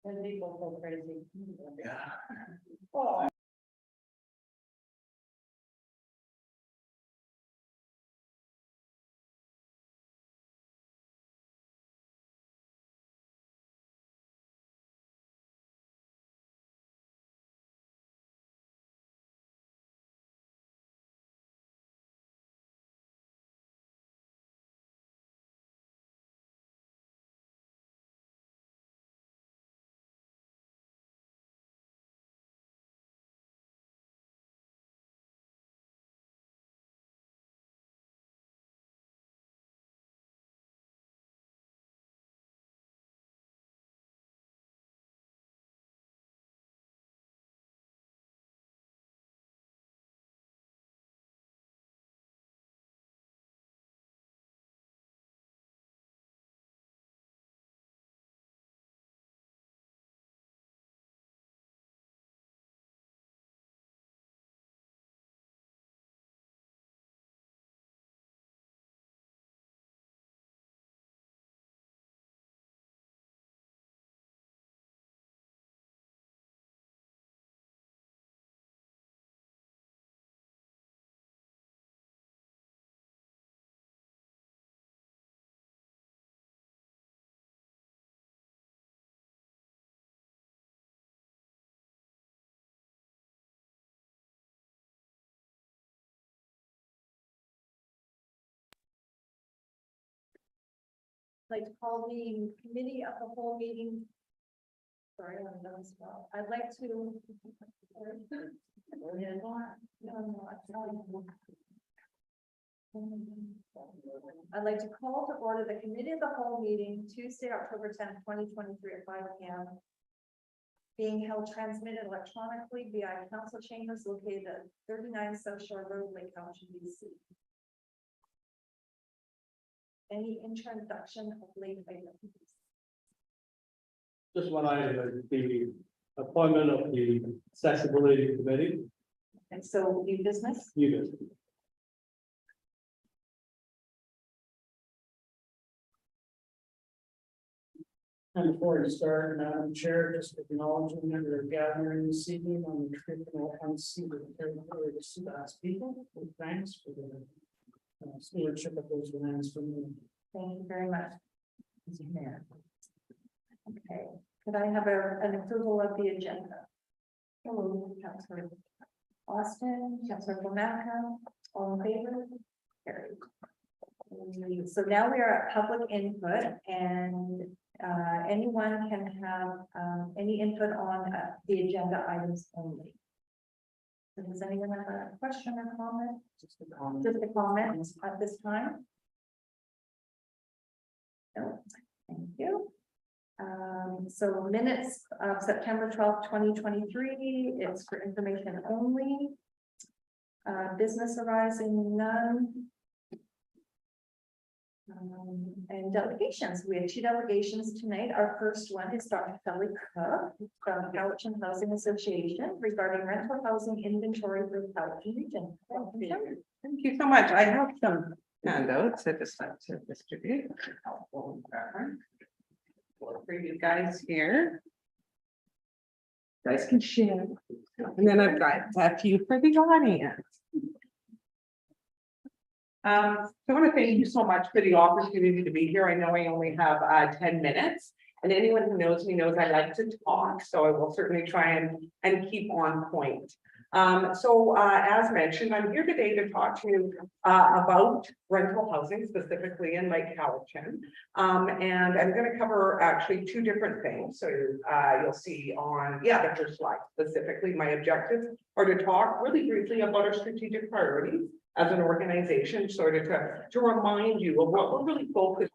And people go crazy. Yeah. Oh. Like to call the committee of the whole meeting. Sorry, I'm done as well. I'd like to. I'd like to call to order the committee of the whole meeting Tuesday, October 10th, 2023 at 5 p.m. Being held transmitted electronically via council chambers located at 39 South Shore Road, Lake Country, BC. Any introduction of late items? Just one item, the appointment of the accessibility committee. And so new business? You guys. And before we start, Madam Chair, just acknowledging that we're gathering this evening on the traditional unceded territory of the Sidas people. With thanks for the stewardship of those lands for me. Thank you very much. Okay, could I have an approval of the agenda? Hello, Councilor Austin, Councilor Blamacca, all in favor? Carried. So now we are at public input, and anyone can have any input on the agenda items only. So does anyone have a question or comment? Just a comment. Just a comment at this time? No, thank you. So minutes of September 12th, 2023, it's for information only. Business arising, none. And delegations, we have 2 delegations tonight. Our first one is Dr. Kelly Cook from Cowichan Housing Association regarding rental housing inventory for the Cowichan region. Thank you so much. I have some handouts I just like to distribute. For you guys here. You guys can share. And then I've got a few for the audience. So I want to thank you so much for the opportunity to be here. I know I only have 10 minutes. And anyone who knows me knows I like to talk, so I will certainly try and keep on point. As mentioned, I'm here today to talk to you about rental housing, specifically in Lake Cowichan. And I'm going to cover actually 2 different things. So you'll see on the first slide, specifically my objectives are to talk really briefly about our strategic priorities as an organization, sort of to remind you of what we're really focused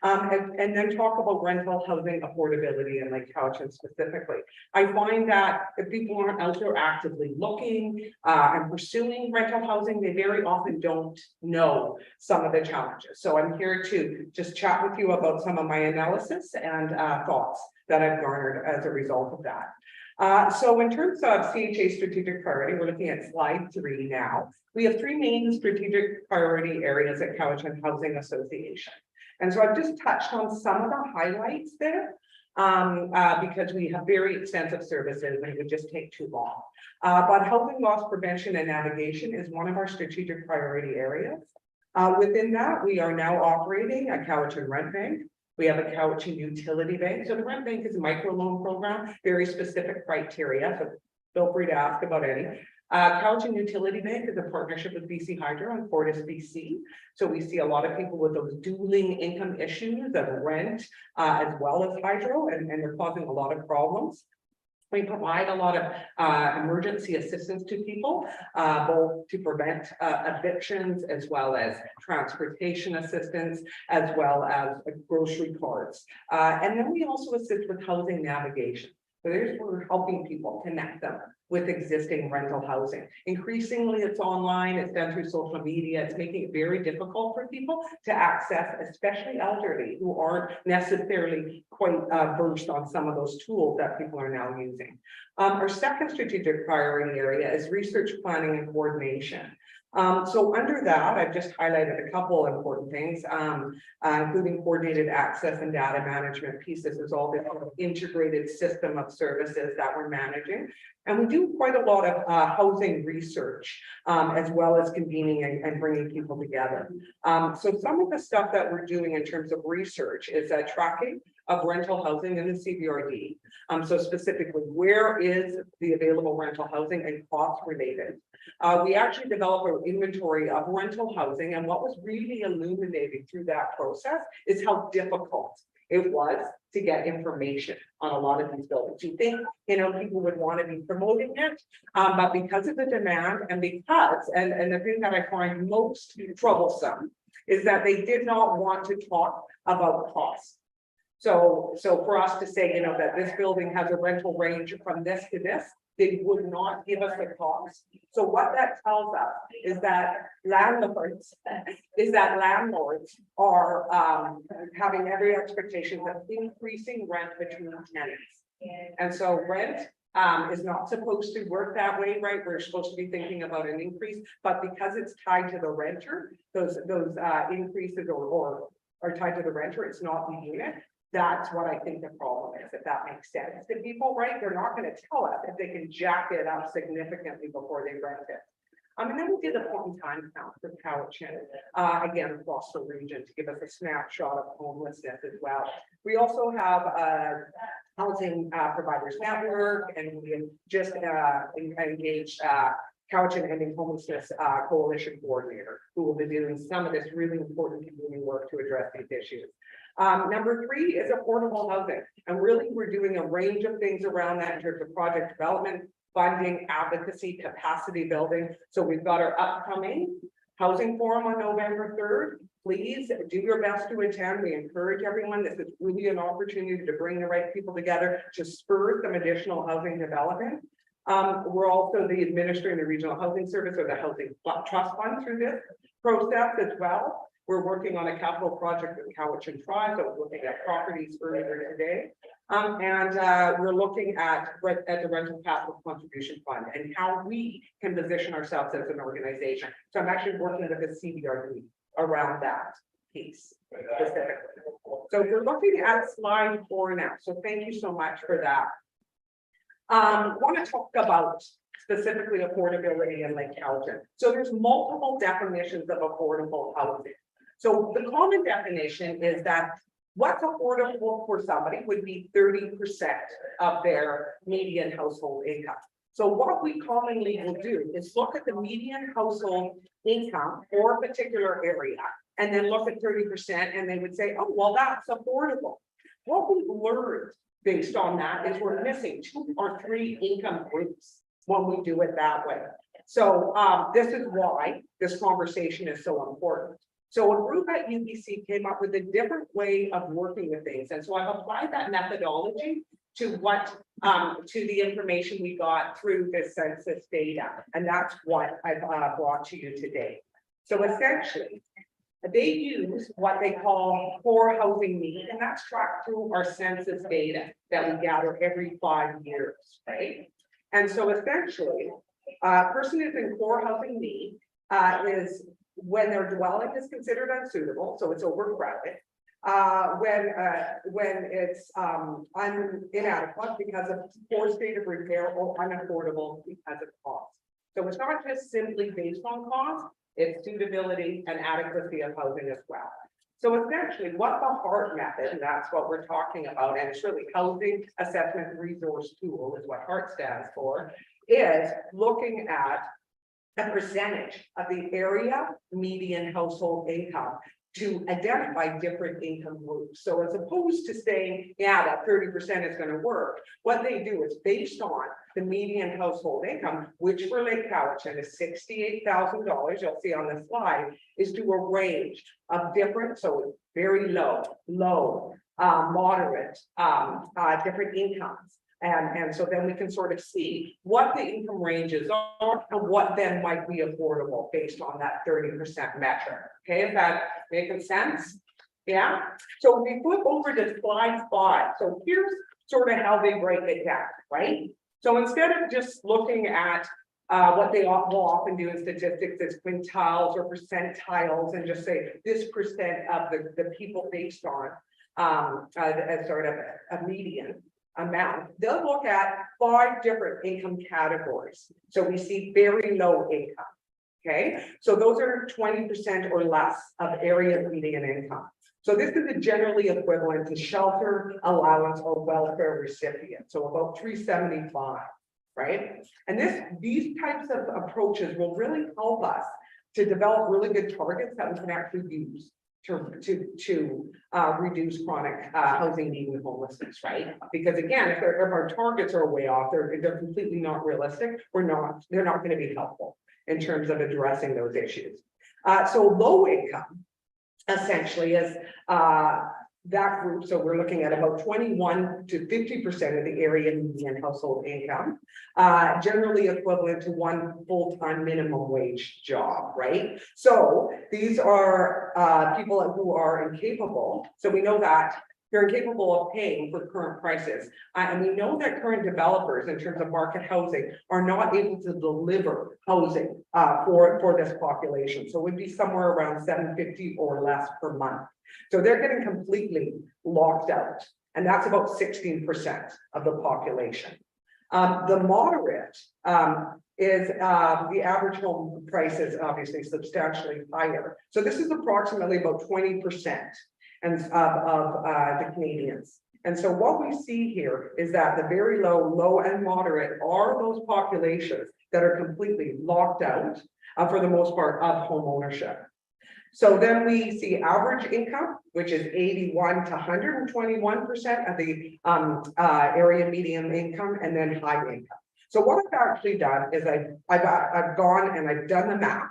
on. And then talk about rental housing affordability in Lake Cowichan specifically. I find that if people aren't out there actively looking and pursuing rental housing, they very often don't know some of the challenges. So I'm here to just chat with you about some of my analysis and thoughts that I've garnered as a result of that. So in terms of CHA strategic priority, we're looking at slide 3 now. We have 3 main strategic priority areas at Cowichan Housing Association. And so I've just touched on some of the highlights there. Because we have very extensive services and it would just take too long. But housing loss prevention and navigation is one of our strategic priority areas. Within that, we are now operating a Cowichan rent bank. We have a Cowichan utility bank. So the rent bank is a microloan program, very specific criteria. So feel free to ask about any. Cowichan Utility Bank is a partnership with BC Hydro and Fortis BC. So we see a lot of people with those dueling income issues of rent as well as hydro, and they're causing a lot of problems. We provide a lot of emergency assistance to people, both to prevent evictions as well as transportation assistance, as well as grocery cards. And then we also assist with housing navigation. So we're helping people connect them with existing rental housing. Increasingly, it's online, it's done through social media, it's making it very difficult for people to access, especially elderly who aren't necessarily quite versed on some of those tools that people are now using. Our second strategic priority area is research, planning, and coordination. So under that, I've just highlighted a couple of important things, including coordinated access and data management pieces. Is all this integrated system of services that we're managing. And we do quite a lot of housing research, as well as convening and bringing people together. So some of the stuff that we're doing in terms of research is tracking of rental housing in the CBRD. So specifically, where is the available rental housing and cost related? We actually developed an inventory of rental housing, and what was really illuminating through that process is how difficult it was to get information on a lot of these buildings. You think, people would want to be promoting it, but because of the demand and because, and the thing that I find most troublesome is that they did not want to talk about cost. So for us to say, that this building has a rental range from this to this, they would not give us the cost. So what that tells us is that landlords are having every expectation of increasing rent between tenants. And so rent is not supposed to work that way, right? We're supposed to be thinking about an increase, but because it's tied to the renter, those increases or are tied to the renter, it's not the unit. That's what I think the problem is, if that makes sense to people, right? They're not going to tell us if they can jack it up significantly before they rent it. And then we did a point in time count for Cowichan, again, across the region to give us a snapshot of homelessness as well. We also have a housing providers network, and we just engaged Cowichan Ending Homelessness Coalition Coordinator, who will be doing some of this really important community work to address these issues. Number 3 is affordable housing. And really, we're doing a range of things around that in terms of project development, funding, advocacy, capacity building. So we've got our upcoming housing forum on November 3rd. Please do your best to attend. We encourage everyone. This is really an opportunity to bring the right people together to spur some additional housing development. We're also the administering the regional housing service or the housing trust fund through this process as well. We're working on a capital project with Cowichan Tribe, so we're looking at properties earlier today. And we're looking at the rental capital contribution fund and how we can position ourselves as an organization. So I'm actually working with the CBRD around that piece specifically. So we're looking at slide 4 now. So thank you so much for that. I want to talk about specifically affordability in Lake Cowichan. So there's multiple definitions of affordable housing. So the common definition is that what's affordable for somebody would be 30% of their median household income. So what we commonly will do is look at the median household income for a particular area and then look at 30% and they would say, oh, well, that's affordable. What we've learned based on that is we're missing 2 or 3 income groups when we do it that way. So this is why this conversation is so important. So a group at UBC came up with a different way of working with things. And so I've applied that methodology to to the information we got through this census data. And that's what I've brought to you today. So essentially, they use what they call core housing need, and that's tracked through our census data that we gather every 5 years, right? And so essentially, a person who's in core housing need is when their dwelling is considered unsuitable, so it's overcrowded. when it's inadequate because of poor state of repair or unaffordable because of cost. So it's not just simply based on cost, it's suitability and adequacy of housing as well. So essentially what the HART method, and that's what we're talking about, and it's really Housing Assessment Resource Tool is what HART stands for, is looking at a percentage of the area median household income to identify different income groups. So as opposed to saying, yeah, that 30% is going to work, what they do is based on the median household income, which for Lake Cowichan is $68,000, you'll see on the slide, is to a range of different, so very low, moderate, different incomes. And so then we can sort of see what the income ranges are and what then might be affordable based on that 30% metric. Okay, is that making sense? Yeah. So we flip over to slide 5. So here's sort of how they break it down, right? So instead of just looking at what they will often do in statistics is quintiles or percentiles and just say this percent of the people based on as sort of a median amount, they'll look at 5 different income categories. So we see very low income. Okay, so those are 20% or less of area median income. So this is generally equivalent to shelter allowance or welfare recipient. So about 375, right? And these types of approaches will really help us to develop really good targets that we can actually use to reduce chronic housing need and homelessness, right? Because again, if our targets are way off, they're completely not realistic. They're not going to be helpful in terms of addressing those issues. So low income essentially is that group. So we're looking at about 21 to 50% of the area median household income, generally equivalent to 1 full-time minimum wage job, right? So these are people who are incapable. So we know that they're incapable of paying for current prices. And we know that current developers in terms of market housing are not able to deliver housing for this population. So it would be somewhere around $750 or less per month. So they're getting completely locked out. And that's about 16% of the population. The moderate is the average home price is obviously substantially higher. So this is approximately about 20% of the Canadians. And so what we see here is that the very low and moderate are those populations that are completely locked out for the most part of home ownership. So then we see average income, which is 81 to 121% of the area median income, and then high income. So what I've actually done is I've gone and I've done the math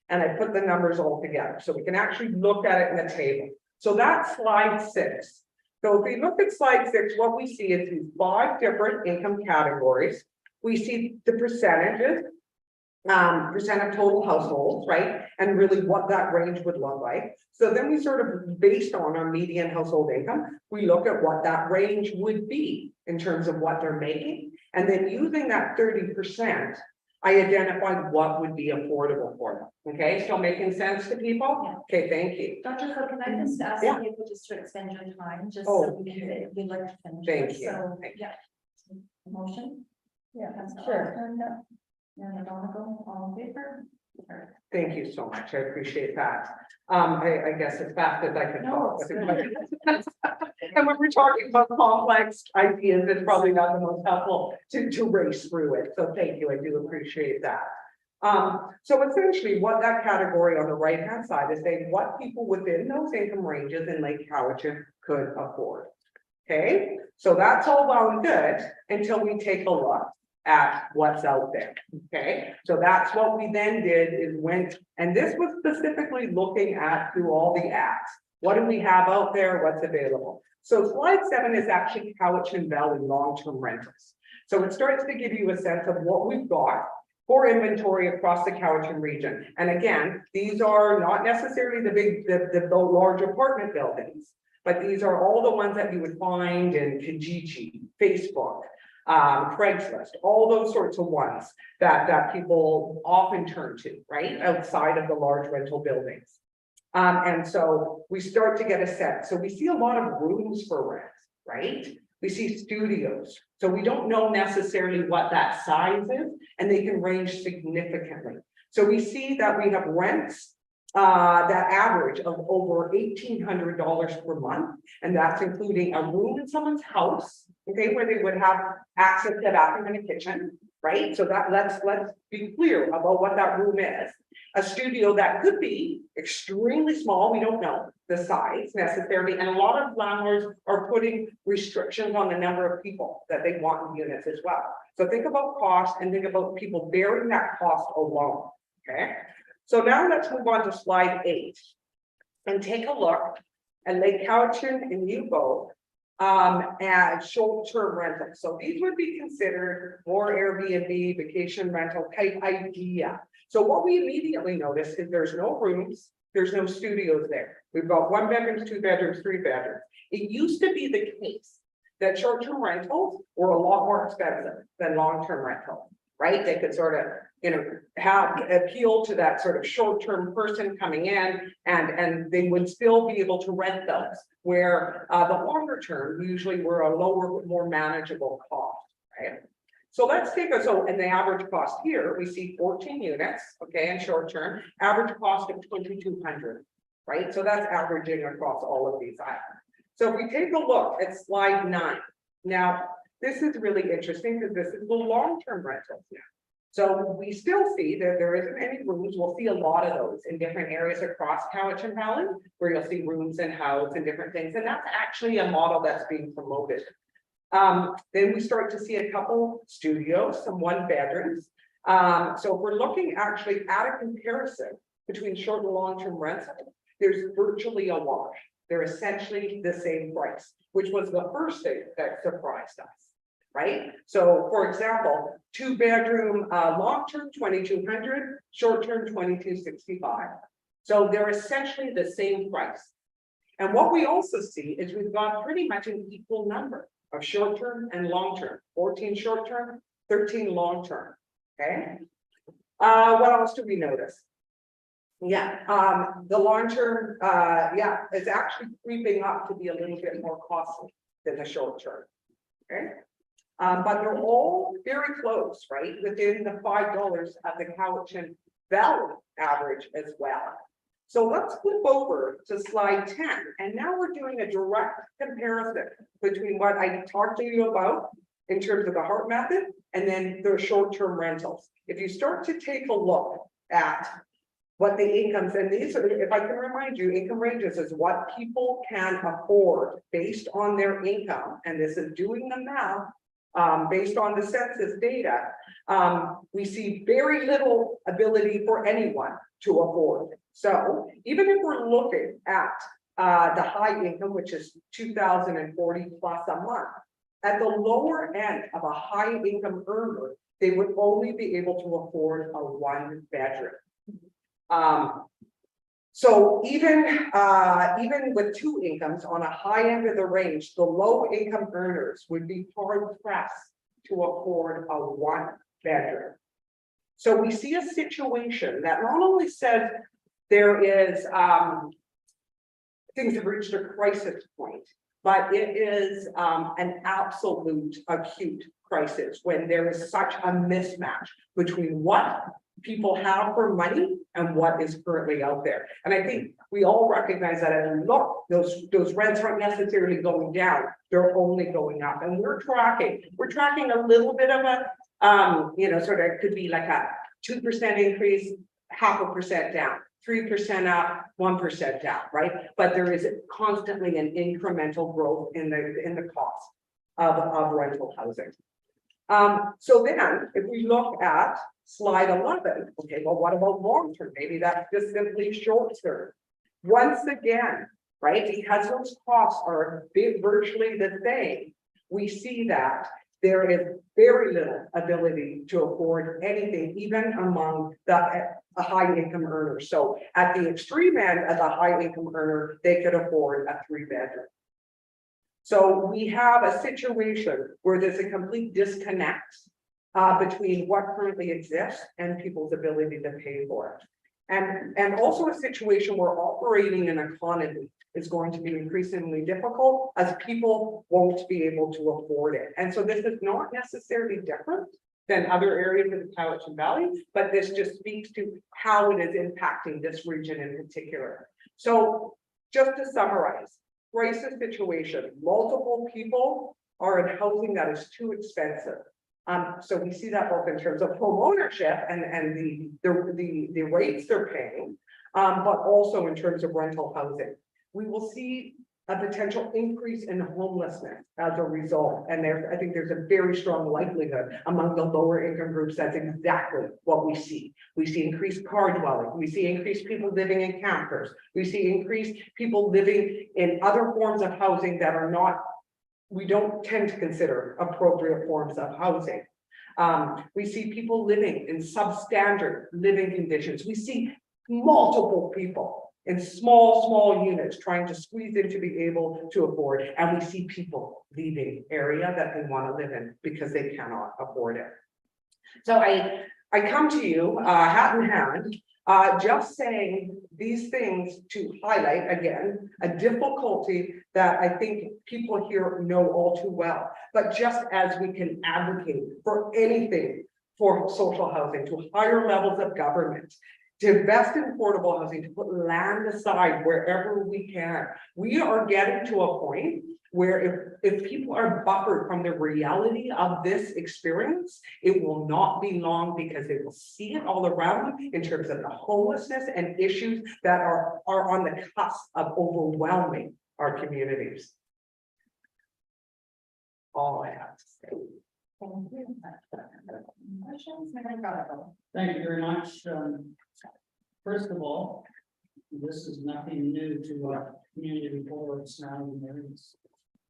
and I put the numbers all together. So we can actually look at it in the table. So that's slide 6. So if we look at slide 6, what we see is these 5 different income categories. We see the percentages, percent of total households, right? And really what that range would look like. So then we sort of, based on our median household income, we look at what that range would be in terms of what they're making. And then using that 30%, I identified what would be affordable for them. Okay, still making sense to people? Yeah. Okay, thank you. Dr. Hill, can I just ask Yeah. you just to extend your time, just Oh, so we'd like to finish. Thank this. you. So, Thank yeah. Motion? Yeah, that's Sure. And Donegal, all in favor? Sure. Thank you so much. I appreciate that. I guess as fast as I can No, talk. it's good. And when we're talking about complex ideas, it's probably not the most helpful to race through it. So thank you. I do appreciate that. So essentially what that category on the right-hand side is saying what people within those income ranges in Lake Cowichan could afford. Okay, so that's all well and good until we take a look at what's out there. Okay, so that's what we then did is went, and this was specifically looking at through all the ads. What do we have out there? What's available? So slide 7 is actually Cowichan Valley long-term rentals. So it starts to give you a sense of what we've got for inventory across the Cowichan region. And again, these are not necessarily the large apartment buildings, but these are all the ones that you would find in Kijiji, Facebook, Craigslist, all those sorts of ones that people often turn to, right, outside of the large rental buildings. And so we start to get a sense. So we see a lot of rooms for rent, right? We see studios. So we don't know necessarily what that size is, and they can range significantly. So we see that we have rents that average of over $1,800 per month, and that's including a room in someone's house, okay, where they would have access to bathroom and a kitchen, right? So that let's be clear about what that room is. A studio that could be extremely small, we don't know the size necessarily, and a lot of landlords are putting restrictions on the number of people that they want in units as well. So think about cost and think about people bearing that cost alone, okay? So now let's move on to slide 8 and take a look at Lake Cowichan and Yubo at short-term rentals. So these would be considered more Airbnb, vacation rental type idea. So what we immediately notice is there's no rooms, there's no studios there. We've got 1 bedrooms, 2 bedrooms, 3 bedrooms. It used to be the case that short-term rentals were a lot more expensive than long-term rentals, right? They could sort of, you know, have appeal to that sort of short-term person coming in, and they would still be able to rent those, where the longer term usually were a lower, more manageable cost, right? So let's take and the average cost here, we see 14 units, okay, in short term, average cost of 2,200, right? So that's averaging across all of these items. So if we take a look at slide 9, now this is really interesting because this is the long-term rentals now. So we still see that there isn't any rooms. We'll see a lot of those in different areas across Cowichan Valley, where you'll see rooms and houses and different things. And that's actually a model that's being promoted. Then we start to see a couple studios, some 1 bedrooms. So if we're looking actually at a comparison between short and long-term rental, there's virtually a wash. They're essentially the same price, which was the first thing that surprised us. Right? So for example, 2 bedroom, long-term 2,200, short-term 2,265. So they're essentially the same price. And what we also see is we've got pretty much an equal number of short-term and long-term, 14 short-term, 13 long-term, okay? What else do we notice? Yeah, the long-term, yeah, is actually creeping up to be a little bit more costly than the short-term, okay? But they're all very close, right? Within the $5 of the Cowichan Valley average as well. So let's flip over to slide 10. And now we're doing a direct comparison between what I talked to you about in terms of the HART method and then the short-term rentals. If you start to take a look at what the incomes, and these are, if I can remind you, income ranges is what people can afford based on their income. And this is doing the math. Based on the census data, we see very little ability for anyone to afford. So even if we're looking at the high income, which is $2,040 plus a month, at the lower end of a high income earner, they would only be able to afford a 1 bedroom. So even with 2 incomes on a high end of the range, the low income earners would be hard pressed to afford a 1 bedroom. So we see a situation that not only says there is things have reached a crisis point, but it is an absolute acute crisis when there is such a mismatch between what people have for money and what is currently out there. And I think we all recognize that, and look, those rents aren't necessarily going down, they're only going up. And we're tracking a little bit of a you know, sort of could be like a 2% increase, 0.5% down, 3% up, 1% down, right? But there is constantly an incremental growth in the cost of rental housing. So then if we look at slide 11, okay, well, what about long term? Maybe that's just simply short term. Once again, right, because those costs are virtually the same, we see that there is very little ability to afford anything, even among the high income earners. So at the extreme end of the high income earner, they could afford a 3 bedroom. So we have a situation where there's a complete disconnect between what currently exists and people's ability to pay for it. And also a situation where operating an economy is going to be increasingly difficult as people won't be able to afford it. And so this is not necessarily different than other areas of the Cowichan Valley, but this just speaks to how it is impacting this region in particular. So just to summarize, crisis situation, multiple people are in housing that is too expensive. So we see that both in terms of home ownership and the rates they're paying, but also in terms of rental housing. We will see a potential increase in homelessness as a result. And I think there's a very strong likelihood among the lower income groups, that's exactly what we see. We see increased car dwelling, we see increased people living in campers, we see increased people living in other forms of housing that are not, we don't tend to consider appropriate forms of housing. We see people living in substandard living conditions. We see multiple people in small units trying to squeeze in to be able to afford. And we see people leaving area that they want to live in because they cannot afford it. So I come to you, hat in hand, just saying these things to highlight, again, a difficulty that I think people here know all too well. But just as we can advocate for anything for social housing, to higher levels of government, to invest in affordable housing, to put land aside wherever we can, we are getting to a point where if people are buffered from the reality of this experience, it will not be long because they will see it all around in terms of the homelessness and issues that are on the cusp of overwhelming our communities. All I have to say. Thank you. Questions? Member Gardner. Thank you very much. First of all, this is nothing new to our community boards surrounding areas.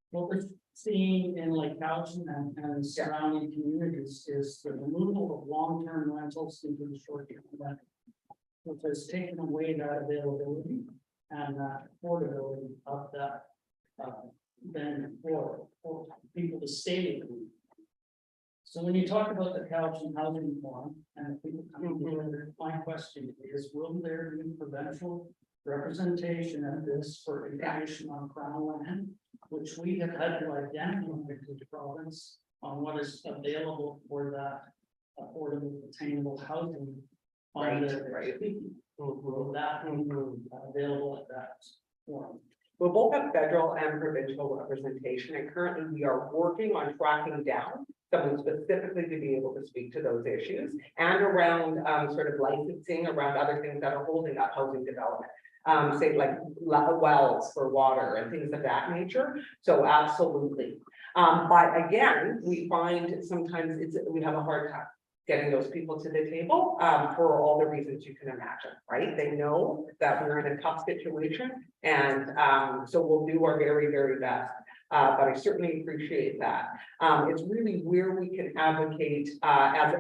What we're seeing in Lake Cowichan and surrounding communities is the removal of long-term rentals into the short-term rental, which has taken away that availability and that affordability of that then for people to stay with them. So when you talk about the Cowichan Housing Forum and people coming together, my question is, will there be provincial representation of this for information on Crown land, which we have had to identify to the province on what is available for that affordable, attainable housing on the will that be available at that forum? We'll both have federal and provincial representation, and currently we are working on tracking down someone specifically to be able to speak to those issues and around sort of licensing, around other things that are holding up housing development. Say like wells for water and things of that nature. So absolutely. But again, we find sometimes we have a hard time getting those people to the table for all the reasons you can imagine, right? They know that we're in a tough situation, and so we'll do our very, very best. But I certainly appreciate that. It's really where we can advocate as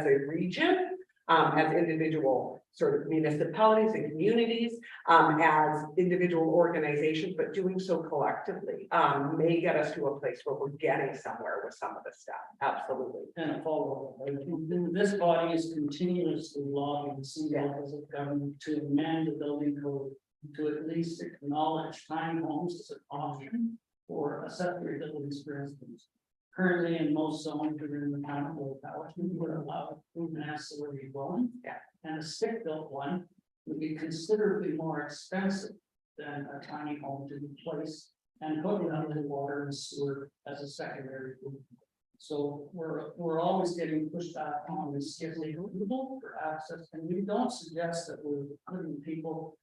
a region, as individual sort of municipalities and communities, as individual organizations, but doing so collectively may get us to a place where we're getting somewhere with some of this stuff. Absolutely. And a follow up. This body is continuously lobbying the levels of government to amend the building code to at least acknowledge tiny homes as an option for accessory buildings, for instance. Currently, in most zones within the town of Lake Cowichan, we would allow an ancillary dwelling. And a stick-built one would be considerably more expensive than a tiny home to replace and put it under the water and sewer as a secondary. So we're always getting pushed back on this if they available for access, and we don't suggest that we're putting people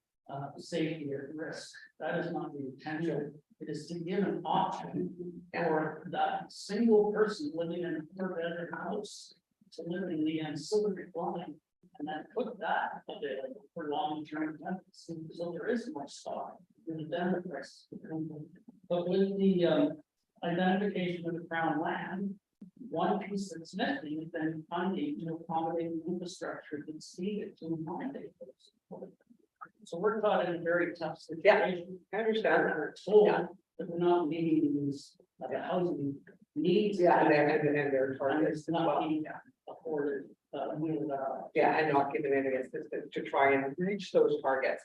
safety at risk. That is not the intention. It is to give an option for that single person living in a 4-bedroom house to live in the ancillary dwelling, and then put that available for long-term rentals. So there is more stock in the benefits. But with the identification of the Crown land, one piece that's missing is then funding to accommodate the infrastructure that's needed to accommodate those. So we're caught in a very tough situation. I understand that. We're told that we're not meeting these housing needs. And their targets. It's not being ordered, Yeah, and not given any assistance to try and reach those targets.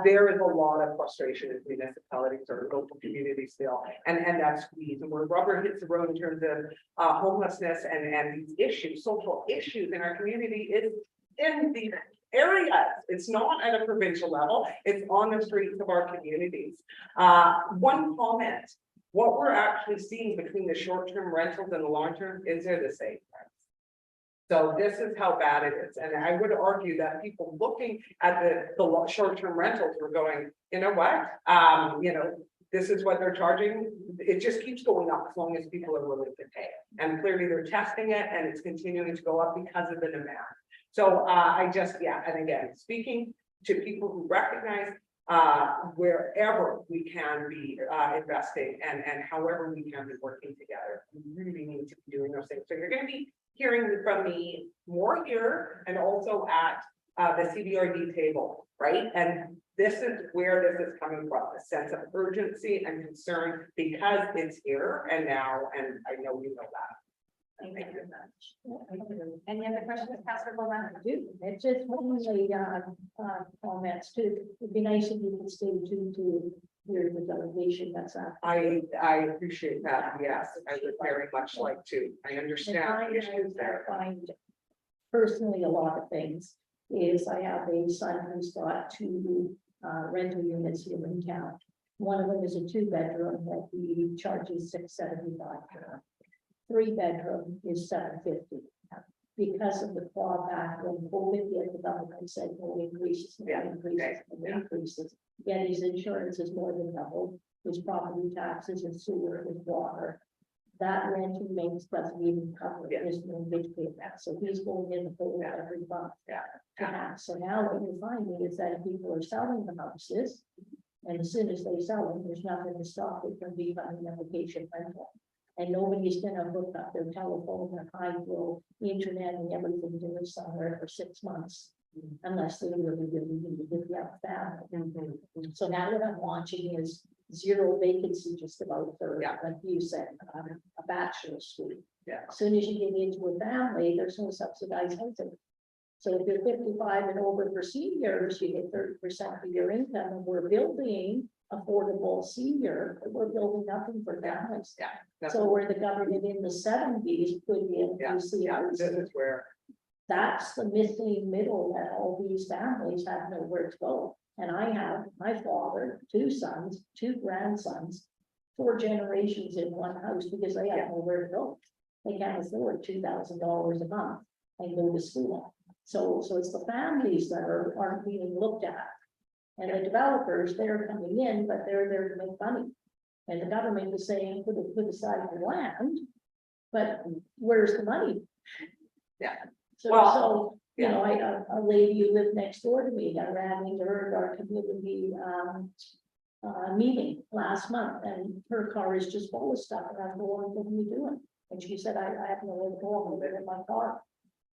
There is a lot of frustration in municipalities or local communities still, and that squeeze, and where rubber hits the road in terms of homelessness and these issues, social issues in our community is in these areas. It's not at a provincial level, it's on the streets of our communities. One comment, what we're actually seeing between the short-term rentals and the long-term is they're the same. So this is how bad it is, and I would argue that people looking at the short-term rentals were going, you know what? This is what they're charging. It just keeps going up as long as people are willing to pay. And clearly they're testing it and it's continuing to go up because of the demand. So and again, speaking to people who recognize wherever we can be investing and however we can be working together, we really need to be doing those things. So you're going to be hearing from me more here and also at the CBRD table, right? And this is where this is coming from, a sense of urgency and concern because it's here and now, and I know you know that. Thank you very much. Any other questions, Councilor Bowman? Do, it's just one of the comments too. It'd be nice if you could stay tuned to hear the delegation that's out. I appreciate that. Yes, I would very much like to. I understand the issues there. I find personally a lot of things is I have a son who's got 2 rental units here in town. One of them is a 2-bedroom that he charges $675. 3-bedroom is $750. Because of the clawback when COVID hit, the government said no increases, increases. Yet his insurance is more than doubled, his property taxes and sewer, his water. That rent he makes doesn't even cover his mortgage payback, so he's going in the hole every month. So now what you're finding is that people are selling the houses, and as soon as they sell them, there's nothing to stop it from becoming a vacation rental. And nobody's gonna hook up their telephone, their hydro, internet and everything to this somewhere for 6 months. Unless they really need to get the family. So now what I'm watching is 0 vacancy just about for, like you said, a bachelor suite. As soon as you get into a family, there's no subsidized housing. So if you're 55 and over for seniors, you get 30% of your income, and we're building affordable senior, but we're building nothing for families. So where the government in the 70s put in This is where that's the missing middle that all these families have nowhere to go. And I have my father, 2 sons, 2 grandsons, 4 generations in one house because they have nowhere to go. They can't afford $2,000 a month and go to school. So it's the families that aren't being looked at. And the developers, they're coming in, but they're there to make money. And the government is saying, put aside the land, but where's the money? So, you know, a lady who lived next door to me, I ran into her at our community meeting last month, and her car is just full of stuff, and I'm going, what are you doing? And she said, I have nowhere to go, I'm living in my car.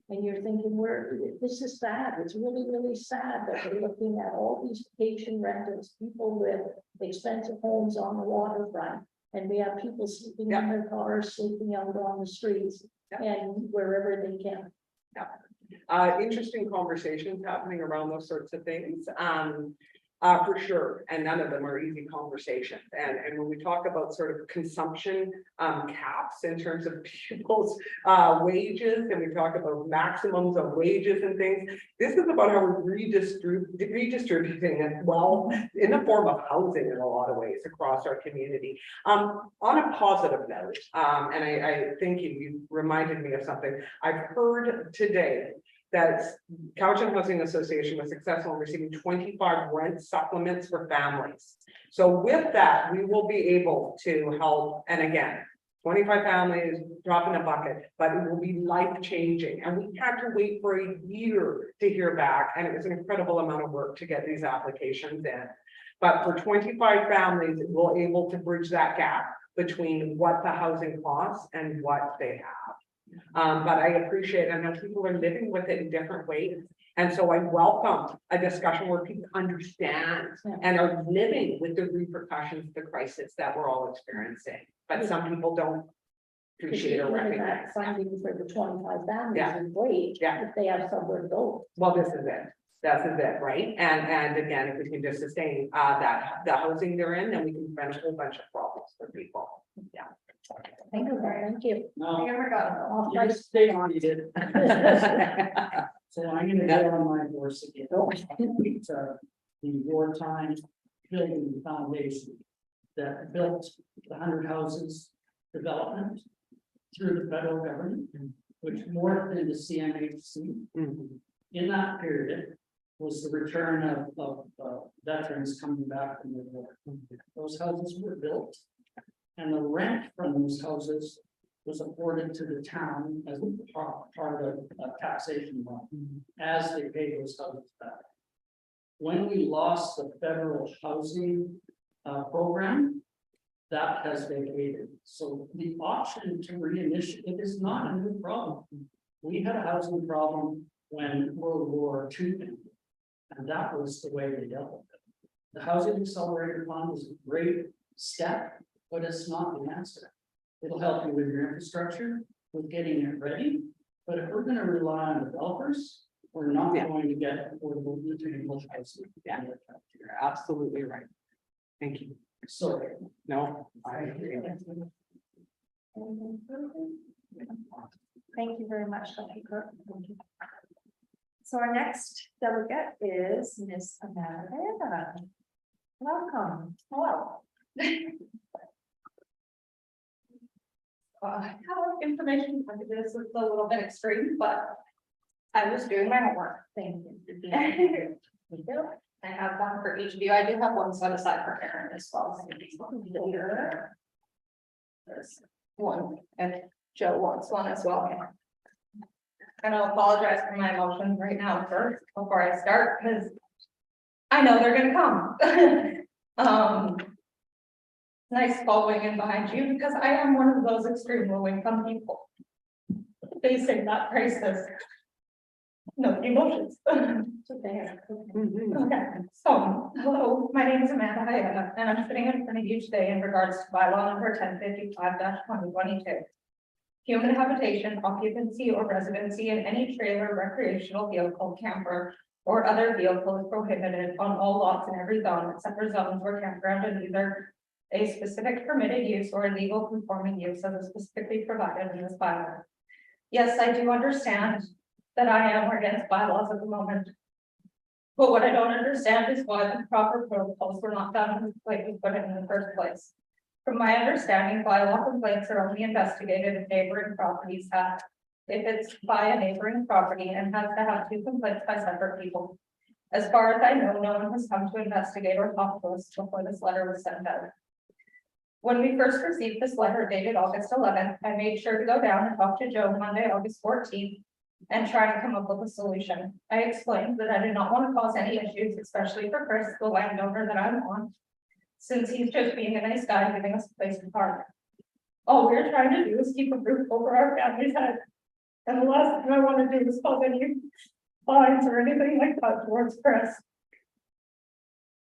And you're thinking, this is sad. It's really, really sad that we're looking at all these vacation rentals, people with expensive homes on the waterfront. And we have people sleeping in their cars, sleeping out on the streets and wherever they can. Interesting conversations happening around those sorts of things. For sure, and none of them are easy conversations. And when we talk about sort of consumption caps in terms of people's wages, and we talk about maximums of wages and things, this is about how we're redistributing it well in the form of housing in a lot of ways across our community. On a positive note, and I think you reminded me of something I've heard today, that Cowichan Housing Association was successful in receiving 25 rent supplements for families. So with that, we will be able to help, and again, 25 families drop in a bucket, but it will be life-changing. And we had to wait for a year to hear back, and it was an incredible amount of work to get these applications in. But for 25 families, we're able to bridge that gap between what the housing costs and what they have. But I appreciate, I know people are living with it in different ways. And so I welcome a discussion where people understand and are living with the repercussions of the crisis that we're all experiencing. But some people don't appreciate or Even recognize. that funding for the 25 families Yeah. is great. Yeah. If they have somewhere to go. Well, this is it. This is it, right? And again, if we can just sustain that the housing they're in, then we can prevent a whole bunch of problems for people. Yeah. Thank you. Thank you. No, Off you're my- staying on it. So I'm gonna get on my horse again. It's the wartime building foundation that built the 100 houses development through the federal government, which morphed into CMHC. Mhm. In that period was the return of veterans coming back from the war. Those houses were built. And the rent from those houses was afforded to the town as part of a taxation law, as they paid those houses back. When we lost the federal housing program, that has vacated. So the option to reinitiate it is not a new problem. We had a housing problem when World War II ended, and that was the way they dealt with it. The Housing Accelerator Fund is a great step, but it's not the answer. It'll help you with your infrastructure, with getting it ready, but if we're gonna rely on developers, we're not Yeah. going to get affordable retail housing. Yeah. You're absolutely right. Thank you. So, No, I agree. Thank you very much, Dr. Cook. So our next delegate is Miss Amanda. Welcome. Hello. I have information, this is a little bit extreme, but I was doing my homework. Thank you. I have one for each of you. I do have one set aside for Karen as well. There's one, and Joe wants one as well. And I'll apologize for my emotions right now first, before I start, because I know they're gonna come. Nice following in behind you, because I am one of those extreme low income people facing that crisis. No emotions. Okay. Mhm. Okay, so, hello, my name is Amanda Hyena, and I'm sitting in front of you today in regards to bylaw number 1055-2022. Human habitation, occupancy, or residency in any trailer, recreational vehicle, camper, or other vehicle is prohibited on all lots in every zone except for zones where campground is either a specific permitted use or a legal conforming use as is specifically provided in this bylaw. Yes, I do understand that I am against bylaws at the moment. But what I don't understand is why the proper protocols were not done like we put it in the first place. From my understanding, bylaw complaints are only investigated if neighboring properties have. If it's by a neighboring property and has to have 2 complaints by separate people. As far as I know, no one has come to investigate or talk to us before this letter was sent out. When we first received this letter dated August 11th, I made sure to go down and talk to Joe Monday, August 14th, and try to come up with a solution. I explained that I did not want to cause any issues, especially for Chris, the landowner that I'm on, since he's just being a nice guy giving us a place to park. All we're trying to do is keep a roof over our family's head. And the last thing I want to do is cause any fines or anything like that towards Chris.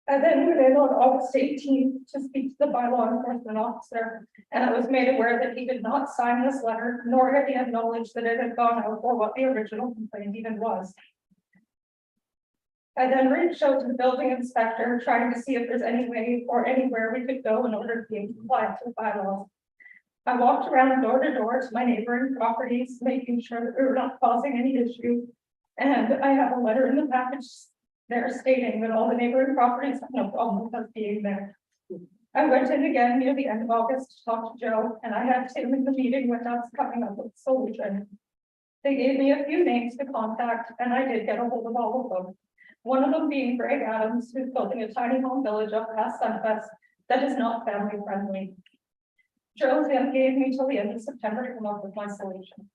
And then we went on August 18th to speak to the bylaw enforcement officer, and I was made aware that he did not sign this letter, nor had he acknowledged that it had gone out or what the original complaint even was. I then reached out to the building inspector, trying to see if there's any way or anywhere we could go in order to be in compliance with bylaws. I walked around door to door to my neighboring properties, making sure that we were not causing any issue. And I have a letter in the package there stating that all the neighboring properties have no problem with us being there. I went in again near the end of August to talk to Joe, and I had Tim in the meeting with us coming up with a solution. They gave me a few names to contact, and I did get a hold of all of them. One of them being Greg Adams, who's building a tiny home village up past Sunfest that is not family friendly. Joe then gave me till the end of September to come up with my solution.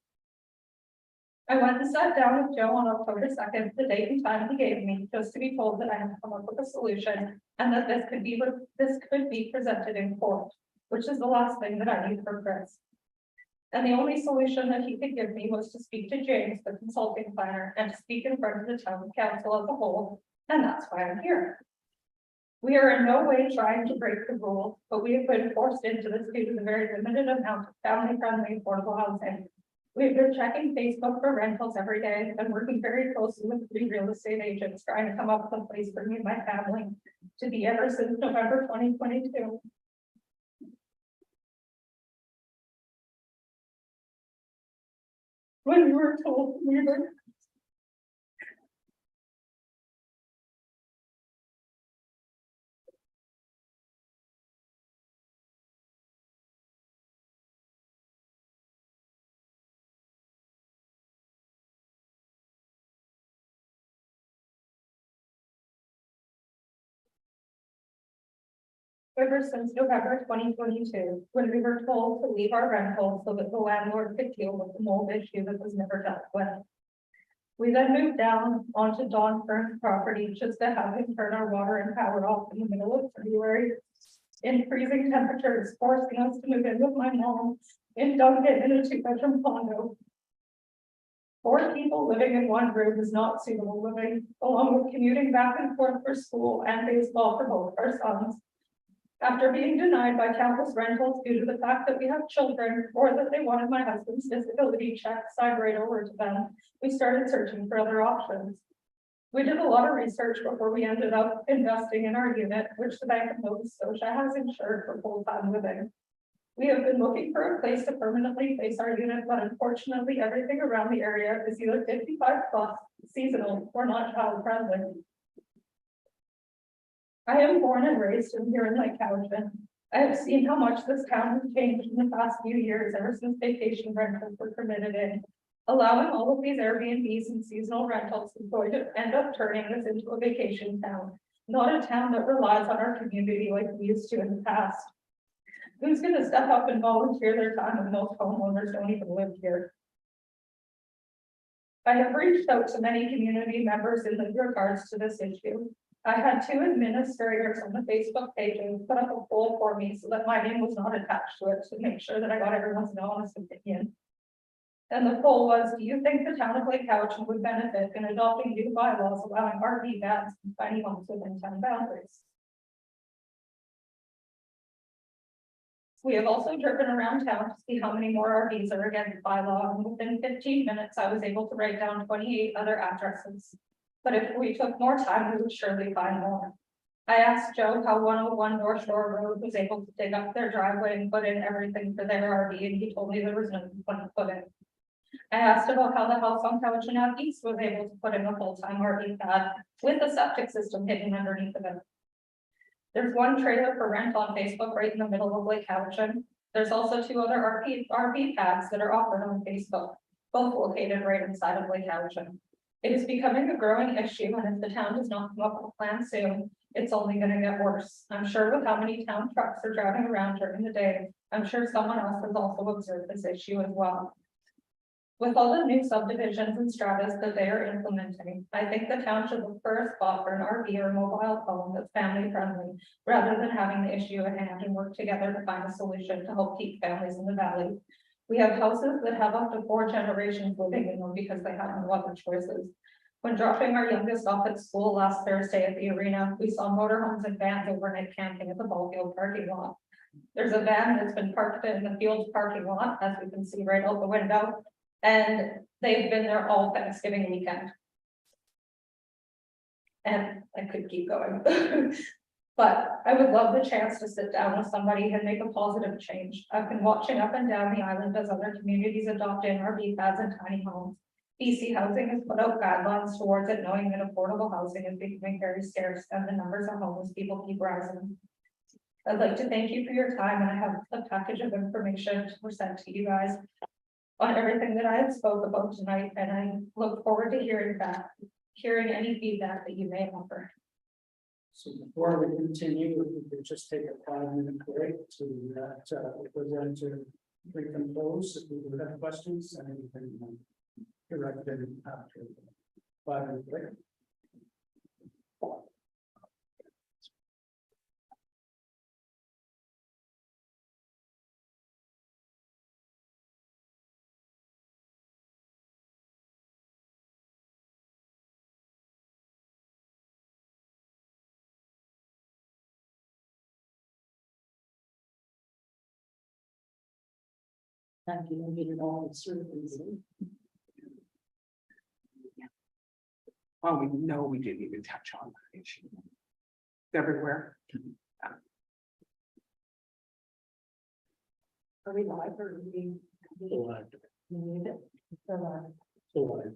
I went and sat down with Joe on October 2nd, the date and time he gave me, just to be told that I had come up with a solution and that this could be presented in court, which is the last thing that I need for Chris. And the only solution that he could give me was to speak to James, the consulting planner, and to speak in front of the town council as a whole, and that's why I'm here. We are in no way trying to break the rule, but we have been forced into this due to the very limited amount of family-friendly affordable housing. We've been checking Facebook for rentals every day and working very closely with 3 real estate agents, trying to come up with a place for me and my family to be ever since November 2022. When we were told we were ever since November 2022, when we were told to leave our rental so that the landlord could deal with the mold issue that was never dealt with. We then moved down onto Don Fern's property just to have him turn our water and power off in the middle of February in freezing temperatures, forcing us to move in with my mom in Duncan in a 2-bedroom condo. 4 people living in 1 room is not suitable living, along with commuting back and forth for school and baseball for both our sons. After being denied by countless rentals due to the fact that we have children or that they wanted my husband's disability check signed right over to them, we started searching for other options. We did a lot of research before we ended up investing in our unit, which the Bank of Nova Scotia has insured for full-time living. We have been looking for a place to permanently place our unit, but unfortunately, everything around the area is either 55+, seasonal, or not child-friendly. I am born and raised here in Lake Cowichan. I have seen how much this town has changed in the past few years ever since vacation rentals were permitted in. Allowing all of these Airbnbs and seasonal rentals is going to end up turning this into a vacation town, not a town that relies on our community like we used to in the past. Who's going to step up and volunteer their time when most homeowners don't even live here? I have reached out to many community members in regards to this issue. I had 2 administrators on the Facebook pages put up a poll for me so that my name was not attached to it to make sure that I got everyone's honest opinion. And the poll was, do you think the town of Lake Cowichan would benefit in adopting new bylaws allowing RV bans in tiny homes within town boundaries? We have also driven around town to see how many more RVs are against bylaw, and within 15 minutes, I was able to write down 28 other addresses. But if we took more time, we would surely find more. I asked Joe how 101 North Shore Road was able to dig up their driveway and put in everything for their RV, and he told me there was nothing to put in. I asked about how the house on Cowichan Ave East was able to put in a full-time RV pad with a septic system hidden underneath of it. There's 1 trailer for rent on Facebook right in the middle of Lake Cowichan. There's also 2 other RV pads that are offered on Facebook, both located right inside of Lake Cowichan. It is becoming a growing issue, and if the town does not come up with a plan soon, it's only going to get worse. I'm sure with how many town trucks are driving around during the day, I'm sure someone else has also observed this issue as well. With all the new subdivisions and stratas that they are implementing, I think the town should look for a spot for an RV or mobile home that's family friendly, rather than having the issue at hand and work together to find a solution to help keep families in the valley. We have houses that have up to 4 generations living in them because they have no other choices. When dropping our youngest off at school last Thursday at the arena, we saw motorhomes and vans overnight camping at the ball field parking lot. There's a van that's been parked in the field parking lot, as we can see right out the window, and they've been there all Thanksgiving weekend. And I could keep going. But I would love the chance to sit down with somebody and make a positive change. I've been watching up and down the island as other communities adopt in RV pads and tiny homes. BC Housing has put out guidelines towards it, knowing that affordable housing is becoming very scarce and the numbers of homeless people keep rising. I'd like to thank you for your time, and I have a package of information to present to you guys on everything that I have spoke about tonight, and I look forward to hearing any feedback that you may offer. So before we continue, we could just take a 5-minute break to present to recompose. If we would have questions, and we can direct them after 5-minute break. Thank you, I get it all services. Well, we know we didn't even touch on that issue. Everywhere. Are we live or are we? So I, We need it. We're live. so I.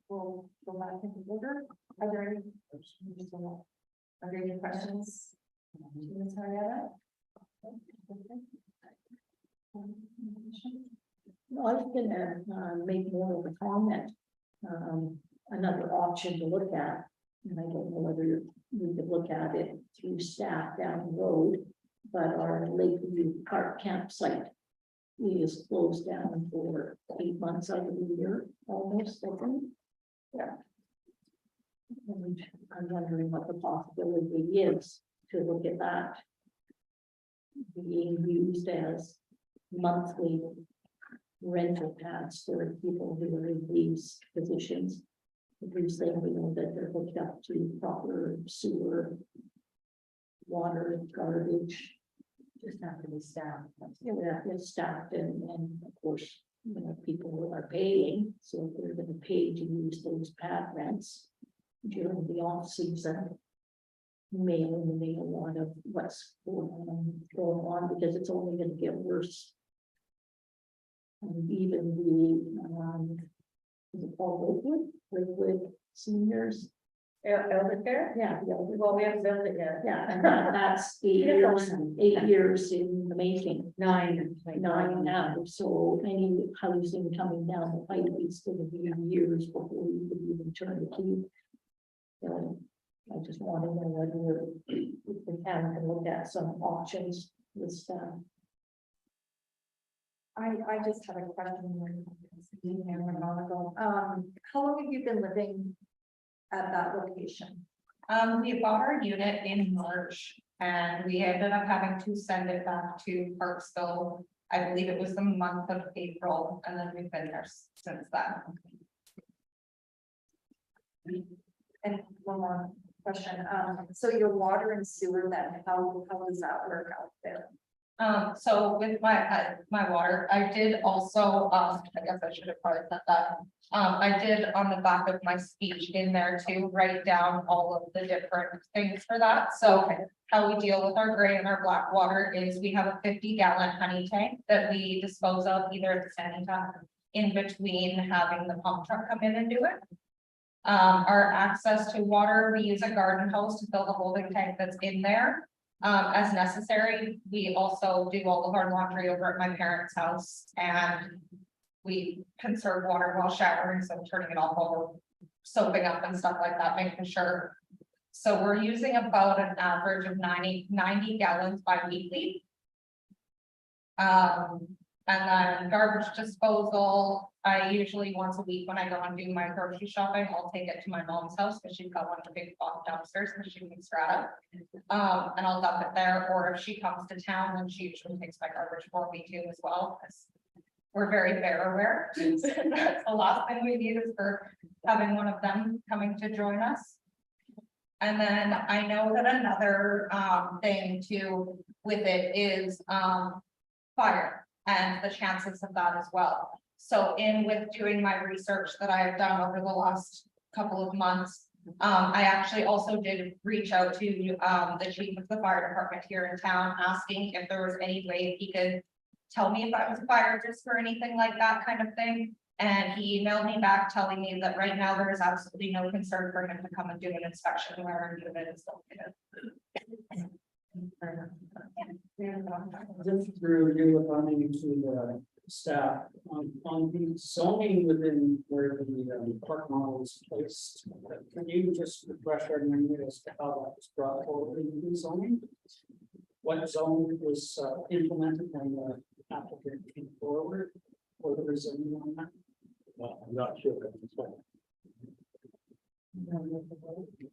We'll go back into order. Are there any? Are there any questions? to Ms. Marietta? No, I was gonna make more of a comment. Another option to look at, and I don't know whether we could look at it through staff down the road, but our Lakeview Park campsite is closed down for 8 months out of the year, almost, I think. Yeah. And I'm wondering what the possibility is to look at that being used as monthly rental pads for people who are in these positions. At least they know that they're hooked up to proper sewer, water, garbage. Just have to be staffed. Yeah, it's staffed and of course, you know, people who are paying, so they're gonna pay to use those pad rents during the off season. May eliminate a lot of what's going on because it's only gonna get worse. And even the, is it called Lakewood seniors? Elder care? Yeah, yeah, Well, we haven't built it yet. yeah, and that's 8 years in the making. Nine now, so any housing coming down the pipe is gonna be years before we would even turn the key. So I just want to know whether the town can look at some options with staff. I just have a question. How long have you been living at that location? We bought our unit in March and we ended up having to send it back to Parksville. I believe it was the month of April, and then we've been there since then. And one more question, so your water and sewer, then how does that work out there? So with my water, I did also, I guess I should have probably said that. I did on the back of my speech in there to write down all of the different things for that. So how we deal with our gray and our black water is we have a 50-gallon honey tank that we dispose of either at the sanding tank in between having the pump truck come in and do it. Our access to water, we use a garden hose to fill the holding tank that's in there. As necessary, we also do all of our laundry over at my parents' house and we conserve water while showering, so turning it off while we're soaping up and stuff like that, making sure. So we're using about an average of 90 gallons bi-weekly. And then garbage disposal, I usually once a week when I go and do my grocery shopping, I'll take it to my mom's house because she's got one of the big dumpsters and she can strata. And I'll dump it there, or if she comes to town, then she usually takes my garbage for me too as well, because we're very bear aware. That's the last thing we need is for having one of them coming to join us. And then I know that another thing too with it is fire and the chances of that as well. So with doing my research that I have done over the last couple of months, I actually also did reach out to the chief of the fire department here in town, asking if there was any way he could tell me if I was a fire risk or anything like that kind of thing. And he emailed me back telling me that right now there is absolutely no concern for him to come and do an inspection where our unit is located. Just through you, if I'm into staff, on the zoning within where the park model is placed. Can you just refresh our memory as to how that was brought forward in the zoning? What zone was implemented when the applicant came forward for the rezoning on that? I'm not sure. at this point.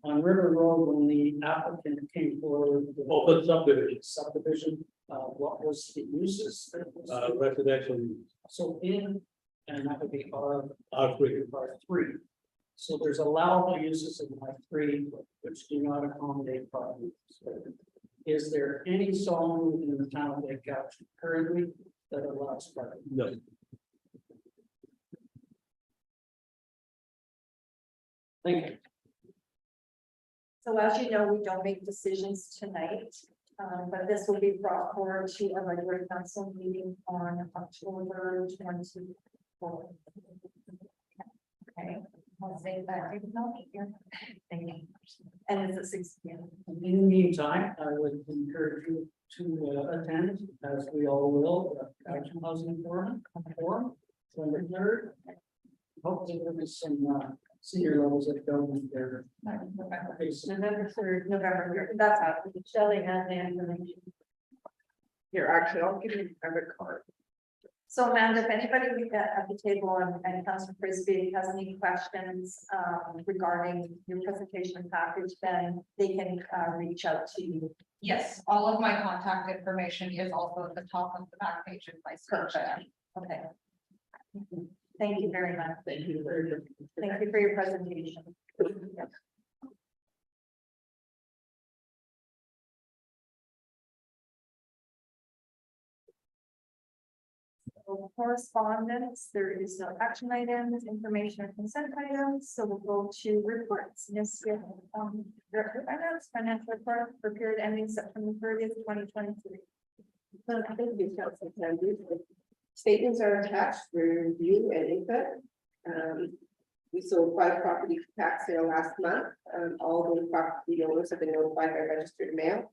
On River Road, when the applicant came forward with Oh, for the subdivision, subdivision, what was the uses? that was- residential use, So in, and that would be R3. R3. So there's allowable uses in R3, which do not accommodate parking. Is there any zone within the town of Lake Couch currently that allows parking? No, Thank you. So as you know, we don't make decisions tonight, but this will be brought forward to a regular council meeting on October 24th. Okay, I'll say that. Thank you. And it's at 6 p.m. In the meantime, I would encourage you to attend, as we all will, the Action Housing Forum, November 3rd. Hopefully there is some senior levels that don't there. Okay, so November 3rd, November, that's out. Shelley has the information. Here, actually, I'll give you a card. So Amanda, if anybody at the table and Councilor Frisbee has any questions regarding your presentation package, then they can reach out to you. Yes, all of my contact information is also at the top of the back page of my search. Okay. Thank you very much. thank you very much. Thank you for your presentation. So correspondence, there is no action items, information or consent items, so we'll go to reports. Yes, Director of Finance, financial report for period ending September 30th, 2023. Thank you, Council Sanders. Statements are attached for review and input. We sold 5 properties for tax sale last month. All those property owners have been notified by registered mail.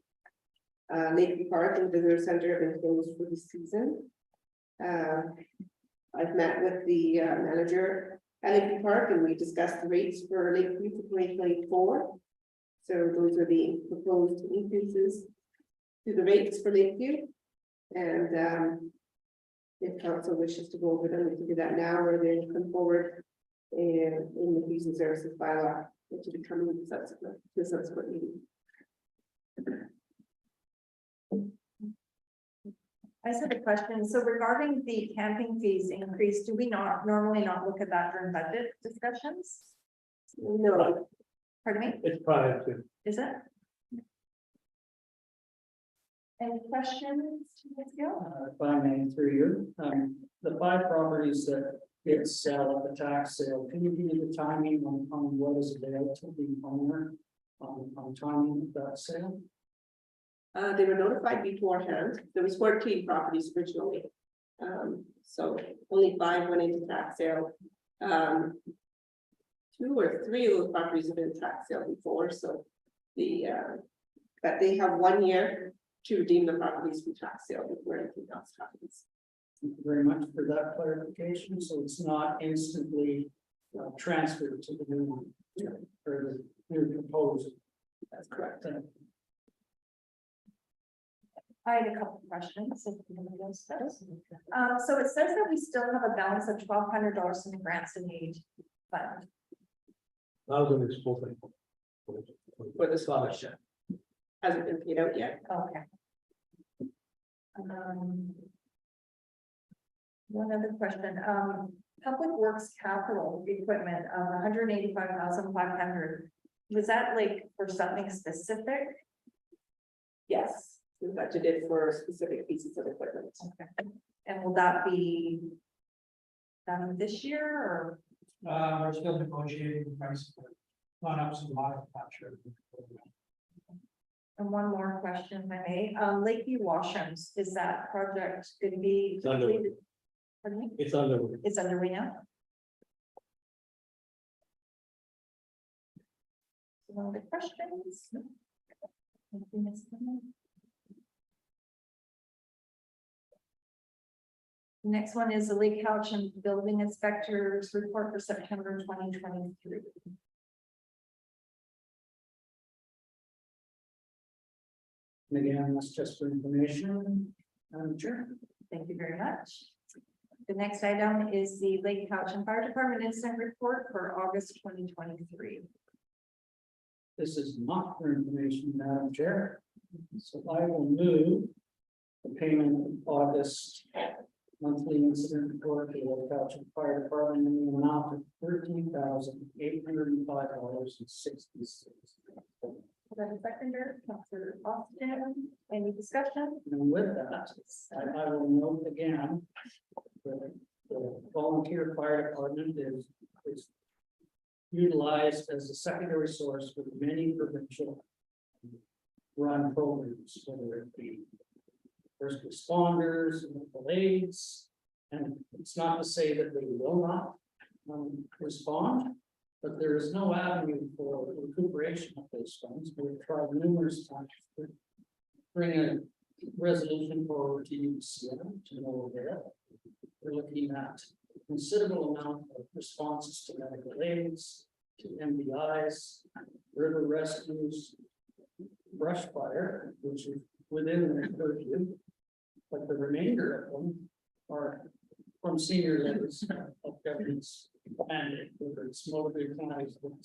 Lakeview Park and Visitor Center have been closed for the season. I've met with the manager at Lakeview Park and we discussed the rates for Lakeview for 2024. So those are the proposed increases to the rates for Lakeview. And if council wishes to go over them, we can do that now, or they come forward and in the fees and services bylaw, which will be coming to the subsequent meeting. I just have a question. So regarding the camping fees increase, do we not normally not look at that during budget discussions? No, Pardon me, it's prior to. is it? Any questions? Ms. Gill? If I may, through you, the 5 properties that did sell at the tax sale, can you give me the timing on what is available to the owner on timing of that sale? they were notified beforehand. There was 14 properties originally. So only 5 went into tax sale. 2 or 3 of those properties have been tax sale before, so but they have 1 year to redeem the properties from tax sale before anything else happens. Thank you very much for that clarification. So it's not instantly transferred to the new one or the new proposed. That's correct. I had a couple of questions. If anybody else does. So it says that we still have a balance of $1,200 in the grants and aid fund. I was an exposure. For the scholarship. Hasn't been paid out yet. Okay. One other question, public works capital equipment of 185,500. Was that like for something specific? Yes, we budgeted for specific pieces of equipment. Okay. And will that be done this year or? We're still negotiating the price for run-ups and lot, not sure. And one more question, if I may, Lakeview Washrooms, is that project going to be It's underway. completed? Pardon me? It's underway. It's underway now? Some other questions? Anything else? Next one is the Lake Couch and Building Inspector's report for September 2023. And again, that's just for information. Chair. Thank you very much. The next item is the Lake Couch and Fire Department incident report for August 2023. This is not for information, Madam Chair. So I will move the payment of August monthly incident report to the Couch and Fire Department in the amount of $13,805.66. Seconder, Councilor Austin, any discussion? And with that, I will note again, the volunteer fire department is utilized as a secondary source for many provincial run programs, whether it be first responders, local aids, and it's not to say that they will not respond, but there is no avenue for recuperation of those funds. We've tried numerous times to bring a resolution forward to UCM to no avail. We're looking at a considerable amount of responses to medical aids, to MBIs, river rescues, brush fire, which is within their purview, but the remainder of them are from senior levels of government's mandate, whether it's motivated counties or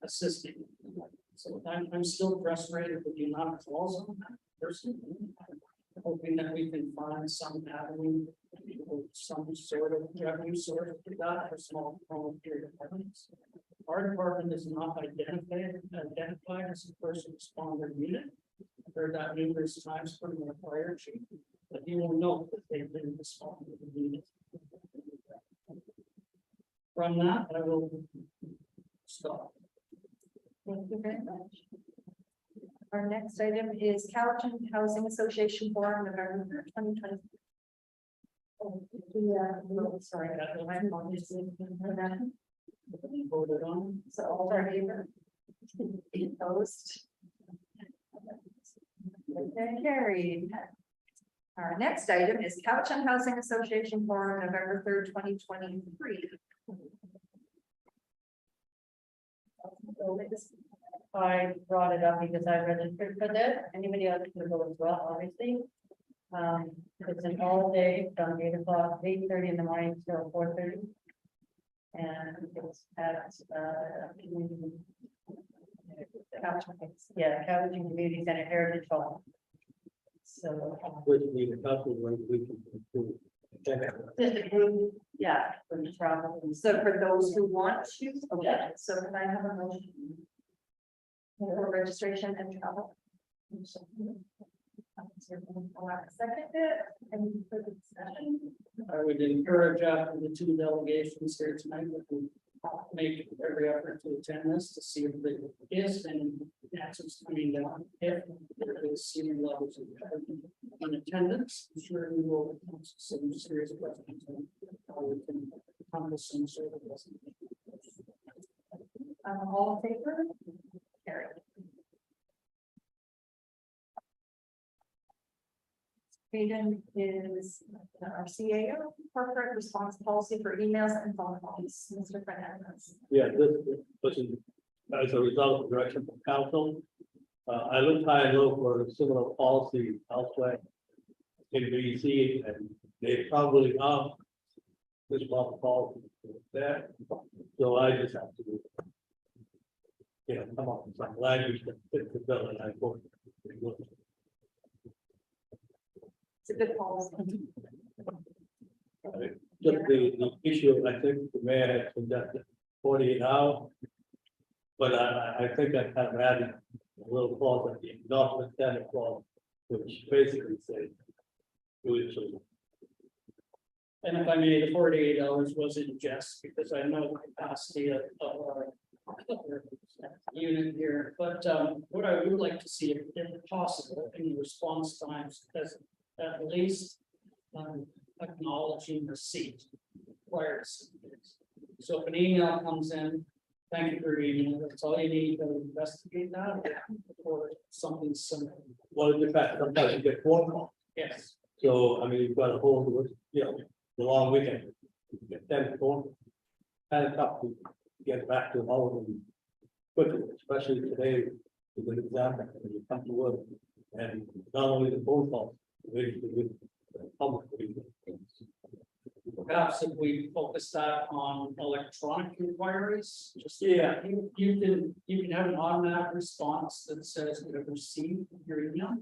assisting. So I'm still frustrated with the amount of calls on that person. Hoping that we can find some avenue, or some sort of revenue source for that for small volunteer departments. Our department is not identified as a first responder unit. I've heard that numerous times from the fire chief, but you will note that they've been responding to the unit. From that, I will stop. Thank you very much. Our next item is Cowichan Housing Association Forum, November 2023. Sorry, my apologies. Voted on. So all are favor? Opposed? Okay, carried. Our next item is Cowichan Housing Association Forum, November 3rd, 2023. I brought it up because I registered for this. Anybody else can go as well, obviously. It's an all day from 8:30 in the morning till 4:30. And it's at Cowichan Community Center Heritage Hall. So Which we a couple of we can approve. just a group, yeah, for the travel. So for those who want to, okay, so can I have a motion? For registration and travel. Second it, and for the discussion. I would encourage after the two delegations here tonight, that we make every effort to attend this to see if there is any answers coming down. If there is senior levels of in attendance, I'm sure we will answer some serious questions on how we can accomplish some sort of. All in favor? Carried. Hayden is our CAO, corporate response policy for emails and phone calls. Mr. Fernandez. Yeah, this was as a result of direction from council. I looked high and low for a similar policy elsewhere in BC, and they probably have this model policy there. So I just have to, come up with some language that fits the bill, and I vote. It's a good policy. Just the issue, I think the mayor had suggested 48 hours. But I think I kind of added a little clause at the endorsement standard clause, which basically says. Do it so. And if I may, the 48 hours was in jest because I know the capacity of our unit here, but what I would like to see, if possible, any response times as at least acknowledging receipt prior to submitting. So if an email comes in, thank you for your email, that's all you need to investigate that or something similar. Well, in fact, sometimes you get phone call. Yes, So, I mean, you've got a whole, you know, the long weekend. Then, kind of tough to get back to all of them. Quickly, especially today, is an example, when you come to work, and not only the phone calls, waiting to get public. Perhaps if we focus that on electronic inquiries, just. Yeah. You can have an automatic response that says we have received your email.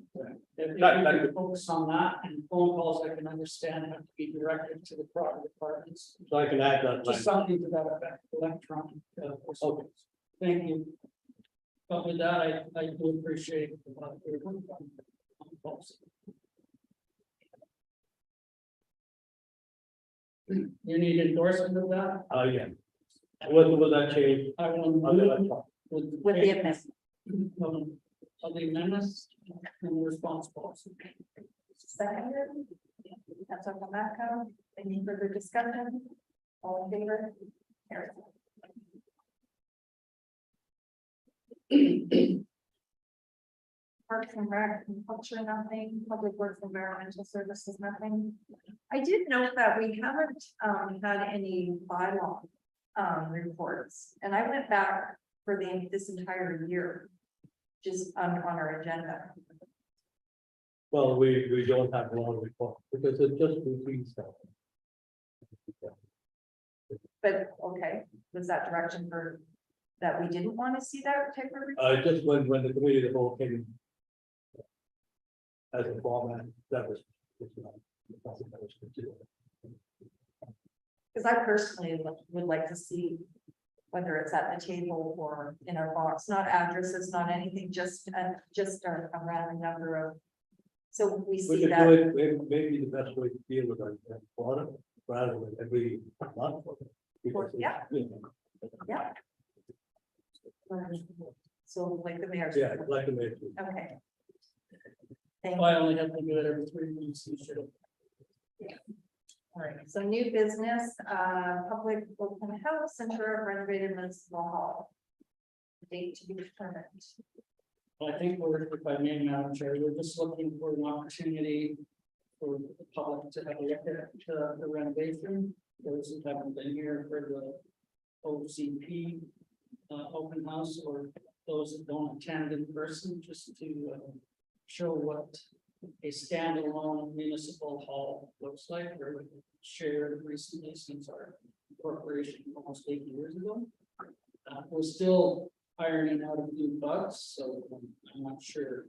If That you could- focus on that, and phone calls, I can understand have to be directed to the proper departments. So I can add that. Just line. something to that effect, electronic. Okay. Thank you. But with that, I do appreciate. Your work on policy. You need endorsement of that? Yeah. What was that change? I will. On the electronic? With With the amendment. Of the amendments and the response policy. Second. Councilor Mamco, any further discussion? All in favor? Carried. Parks and Rec, and Culture, nothing, Public Works, Environmental Services, nothing. I did note that we haven't had any bylaw reports, and I went back for this entire year. Just on our agenda. Well, we don't have a lot of report, because it's just routine stuff. But okay, was that direction for that we didn't want to see that type of report? Just when the committee, of the whole came. As a format, that was. Because I personally would like to see whether it's at the table or in our box, not addresses, not anything, just a random number of. So we We see could that. do it, maybe the best way to deal with our water, rather than every month. Because it's, Yeah. you know, Yeah. So like the mayor. Yeah, like a major. Okay. Thank I you. only have to do it every 3 weeks. You should. All right, so new business, public open house, center of renovated municipal hall. Date to be determined. I think we're, if I may, Madam Chair, we're just looking for an opportunity for the public to have a look at the renovation. Those who haven't been here for the OCP open house, or those that don't attend in person, just to show what a standalone municipal hall looks like. We're shared recently since our incorporation almost 8 years ago. We're still ironing out a few bugs, so I'm not sure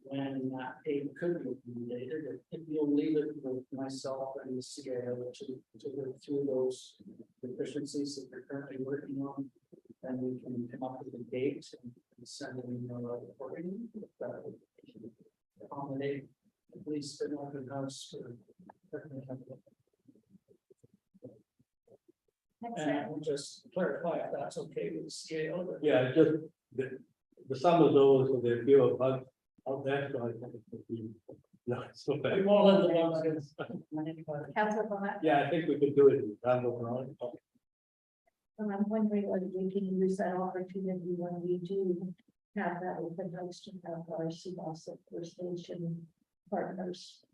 when that date could be related. If you'll leave it with myself and the CAO to work through those deficiencies that they're currently working on, then we can come up with a date and send an email accordingly. If that would accommodate at least an open house for. And I will just clarify if that's okay with the CAO. Yeah, just the sum of those, so there are fewer bugs out there, so I think it would be. No, it's so We bad. won't let the ones get. Council Bowman? Yeah, I think we could do it in random round. And I'm wondering whether we can use that opportunity when we do have that open house to have our CBOS First Station partners.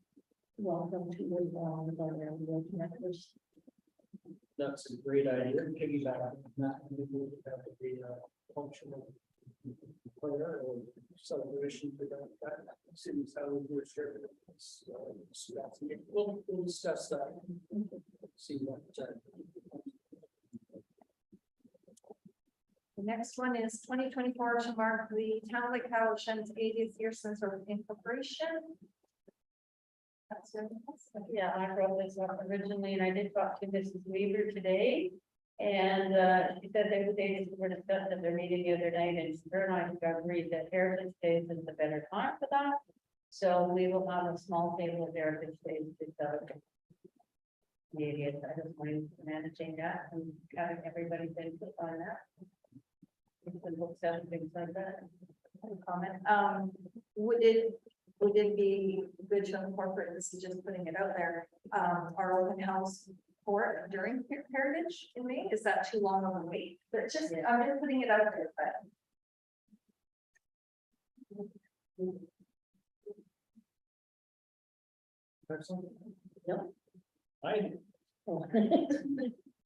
Welcome to the long of our area members. That's a great idea. Piggyback on that. Maybe we could have the functional player or celebration for that. Seems how we do it. Sure. So that's it. We'll discuss that. See what. The next one is 2024 to mark the town of Lake Cowichan's 80th year since our incorporation. Yeah, I brought this up originally, and I did talk to Mrs. Weaver today. And she said they were discussed at their meeting the other night, and her and I agreed that Heritage Days is the better time for that. So we will have a small table of Heritage Days to celebrate. The 80th, I just wanted to managing that and having everybody's input on that. Some books out and things like that. Comment. Would it be good to incorporate this, just putting it out there, our open house for during Heritage in May? Is that too long of a wait? But just, I'm just putting it out there, but. person? No. I, Oh.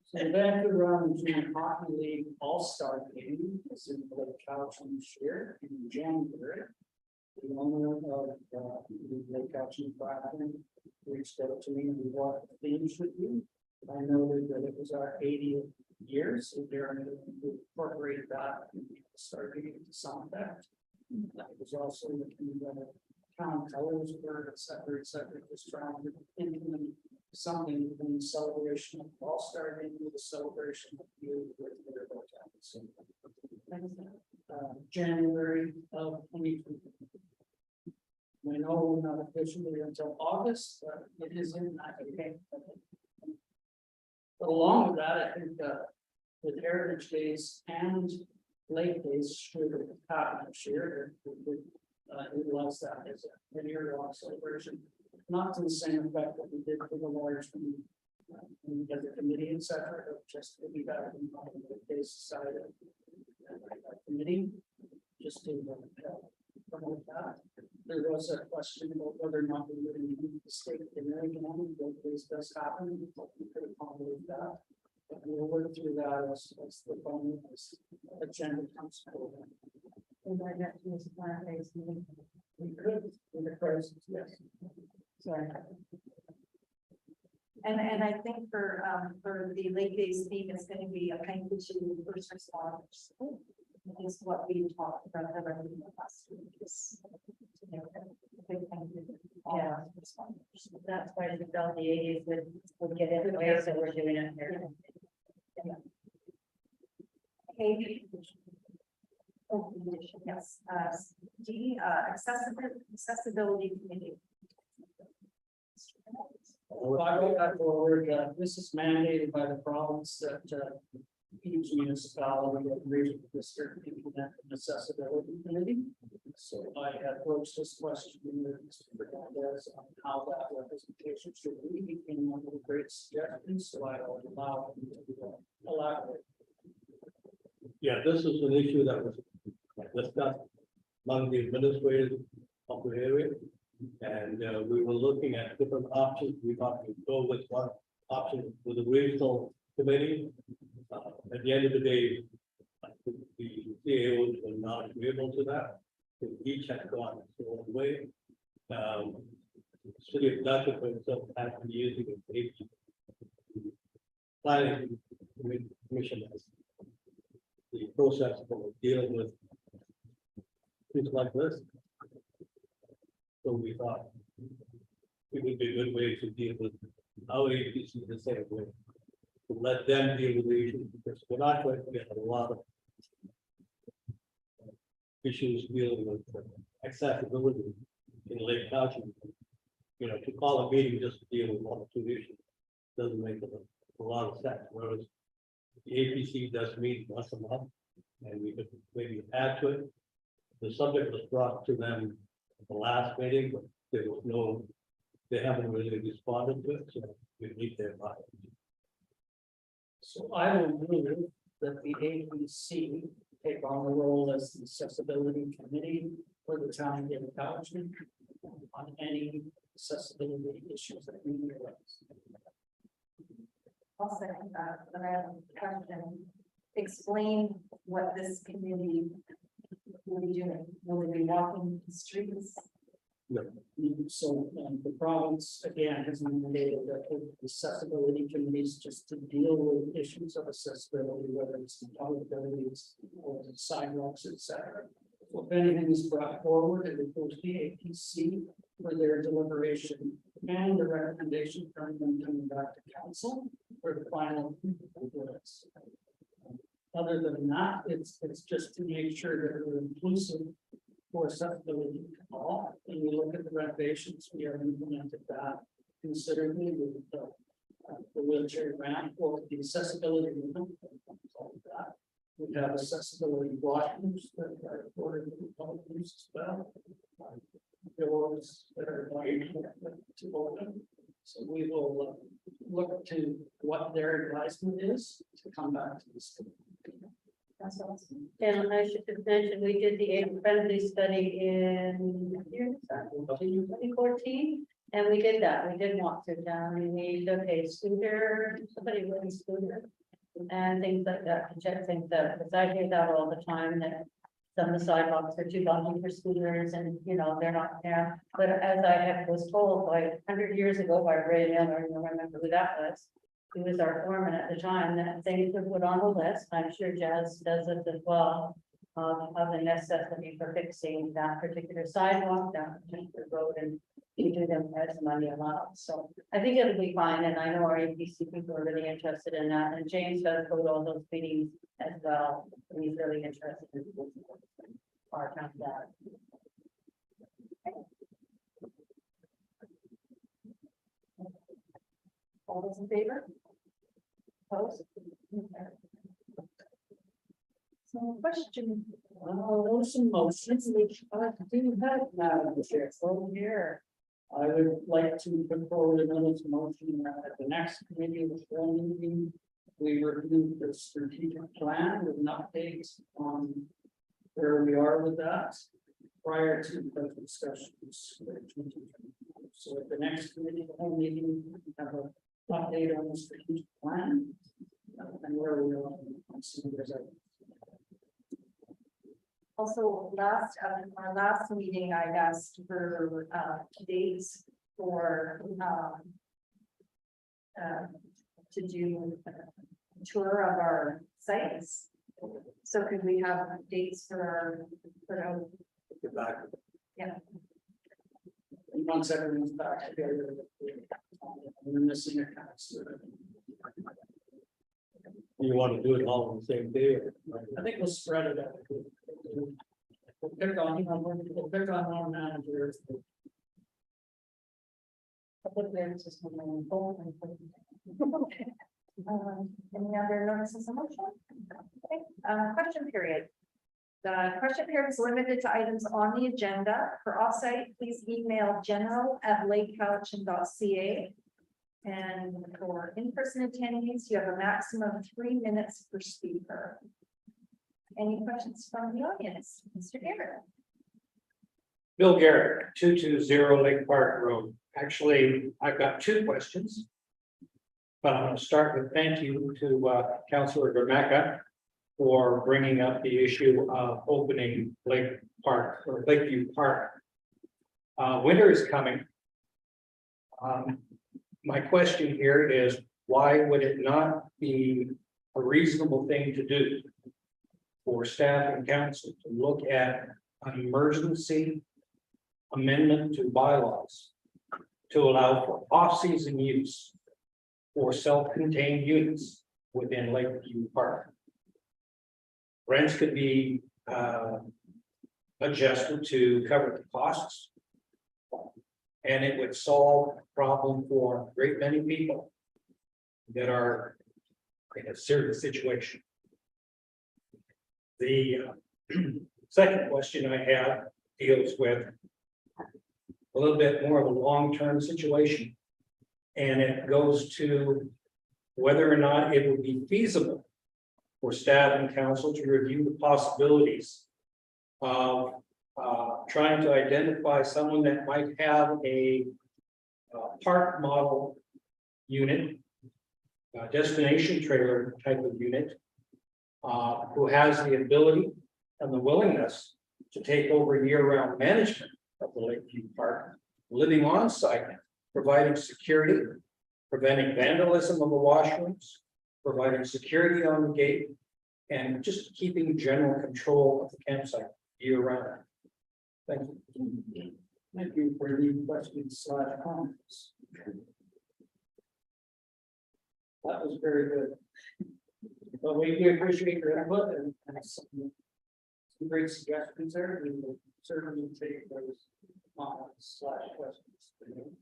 so the Vancouver Round Junior Hockey League All-Star Game is in the Couch this year in January. The owner of the Lake Couch platform reached out to me and what the theme should be. I noted that it was our 80th year, so they're incorporated that and started to some effect. That was also looking at town colors were et cetera, just trying to implement something in the celebration of All-Star Game with the celebration of you with their vocabs. January of 2020. I know we're not officially until August, but it is in that. Okay. But along with that, I think with Heritage Days and Lake Days should happen this year. Utilize that as a year-long celebration, not to the same effect that we did for the large as a committee, et cetera, but just to be back in the Day Society committee, just to promote that. There was a question about whether or not we would need the state in there again, what this does happen, we could accommodate that. But we'll work through that as the bonus agenda comes forward. We could, in the crisis, yes. Sorry. And I think for the Lake Days theme, it's gonna be a thank you to first responders. Is what we talked about in the last week. You know, a big thank you to all Yeah. responders. That's why we felt the 80s would get in the way, so we're doing it here. Okay. Oh, yes, D, accessibility committee. Well, I wrote that forward, this is mandated by the province that, each municipality and regional district implement an accessibility committee. So I approached this question with Mr. Fernandez on how that representation should be. He came up with a great suggestion, so I will allow him to elaborate. Yeah, this is an issue that was discussed among the administrators of the area. And we were looking at different options. We thought we'd go with one option with the regional committee. At the end of the day, I think the CAOs were not agreeable to that. They each had gone their own way. City of Dutchess for itself has been using it. Planning commission as the process for dealing with things like this. So we thought it would be a good way to deal with our agency the same way. To let them deal with the issues, because we're not going to get a lot of issues dealing with accessibility in Lake County. You know, to call a meeting just to deal with one or two issues doesn't make a lot of sense, whereas the APC does meet once a month, and we could maybe add to it. The subject was brought to them at the last meeting, but there was no, they haven't really responded to it, so we need their advice. So I will move that the ABC take on the role as the accessibility committee for the town of David College on any accessibility issues that we may raise. I'll second that, but I have a question. Explain what this committee will be doing. Will they be walking the streets? So the province again has mandated that the accessibility committees just to deal with issues of accessibility, whether it's abilities or the sidewalks, etc. So if anything is brought forward, it would go to the APC for their deliberation and the recommendation from them coming back to council for the final. Other than that, it's just to make sure that we're inclusive for accessibility to all. And we look at the renovations, we have implemented that considerably with the wheelchair ramp or the accessibility. We have accessibility washrooms that are ordered to public use as well. Doors that are wide to open. So we will look to what their advisement is to come back to this. That's awesome. And I should have mentioned, we did the age friendly study in 2014. And we did that, we did walk through town, and we took a scooter, somebody with a scooter. And things like that, to check things out, because I hear that all the time, that some of the sidewalks are too bumpy for scooters and, you know, they're not there. But as was told like 100 years ago by Ray Miller, you remember who that was? He was our foreman at the time, that things were put on the list, I'm sure Jazz does it as well. Of the necessity for fixing that particular sidewalk, that particular road, and you do them as money allows. So I think it'll be fine, and I know our APC people are really interested in that, and James does go to all those meetings as well. And he's really interested in our town that. All those in favor? Opposed? So question, Those motions which I do have now, Chair, so here. I would like to put forward another motion at the next committee of the full meeting. We review the strategic plan with an update on where we are with that prior to the discussions. So at the next committee, the whole meeting, we have an update on the strategic plan and where we are on some of those items. also our last meeting, I asked for dates for to do a tour of our sites. So could we have dates for Get back. And once everyone's back together, we're missing a cast. You want to do it all on the same day? Or? I think we'll spread it out. We'll pick on one manager. Any other notices of motion? Okay, question period. The question period is limited to items on the agenda. For offsite, please email general@lakecowichan.ca. And for in-person attendees, you have a maximum of 3 minutes per speaker. Any questions from the audience? Mr. Garrett? Bill Garrett, 220 Lake Park Road. Actually, I've got two questions. But I'm going to start with thank you to Councillor Gramacka for bringing up the issue of opening Lake Park or Lakeview Park. Winter is coming. My question here is, why would it not be a reasonable thing to do for staff and council to look at an emergency amendment to bylaws to allow for off-season use for self-contained units within Lakeview Park? Rents could be adjusted to cover the costs. And it would solve a problem for a great many people that are in a serious situation. The second question I have deals with a little bit more of a long-term situation. And it goes to whether or not it would be feasible for staff and council to review the possibilities of trying to identify someone that might have a park model unit, destination trailer type of unit, who has the ability and the willingness to take over year-round management of the Lakeview Park, living on site, providing security, preventing vandalism of the washrooms, providing security on the gate, and just keeping general control of the campsite year-round. Thank you. Thank you for the questions / comments. That was very good. But we do appreciate your input and some great suggestions there. We will certainly take those comments / questions.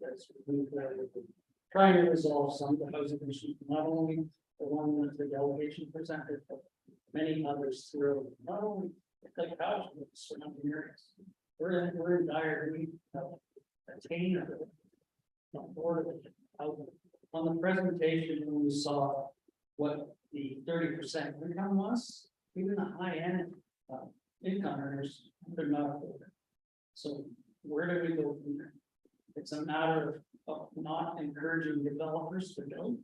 That's trying to resolve some of the housing issues, not only the one that the delegation presented, but many others through not only like housing, but surrounding areas. We're in dire need of attainable affordable housing. On the presentation, when we saw what the 30% income was, even the high end income earners could not afford it. So where do we go from there? It's a matter of not encouraging developers to build.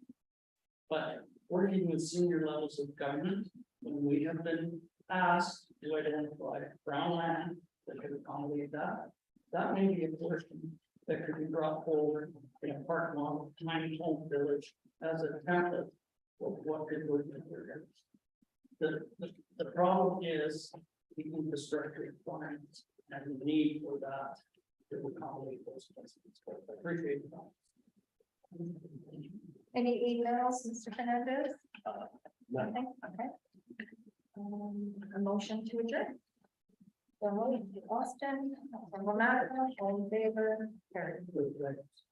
But working with senior levels of government, when we have been asked to identify brown land that could accommodate that. That may be a portion that could be brought forward in a park model, tiny home village as a template of what could work in there. The problem is the infrastructure requirements and the need for that to accommodate those places. But I appreciate that. Any emails, Mr. Fernandez? No. Nothing, okay. A motion to adjourn. So moved. Austin, Councilmember Malcolm, all in favor, carried.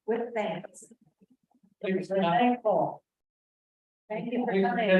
With thanks. Thanks, Thankful. Thank you for coming.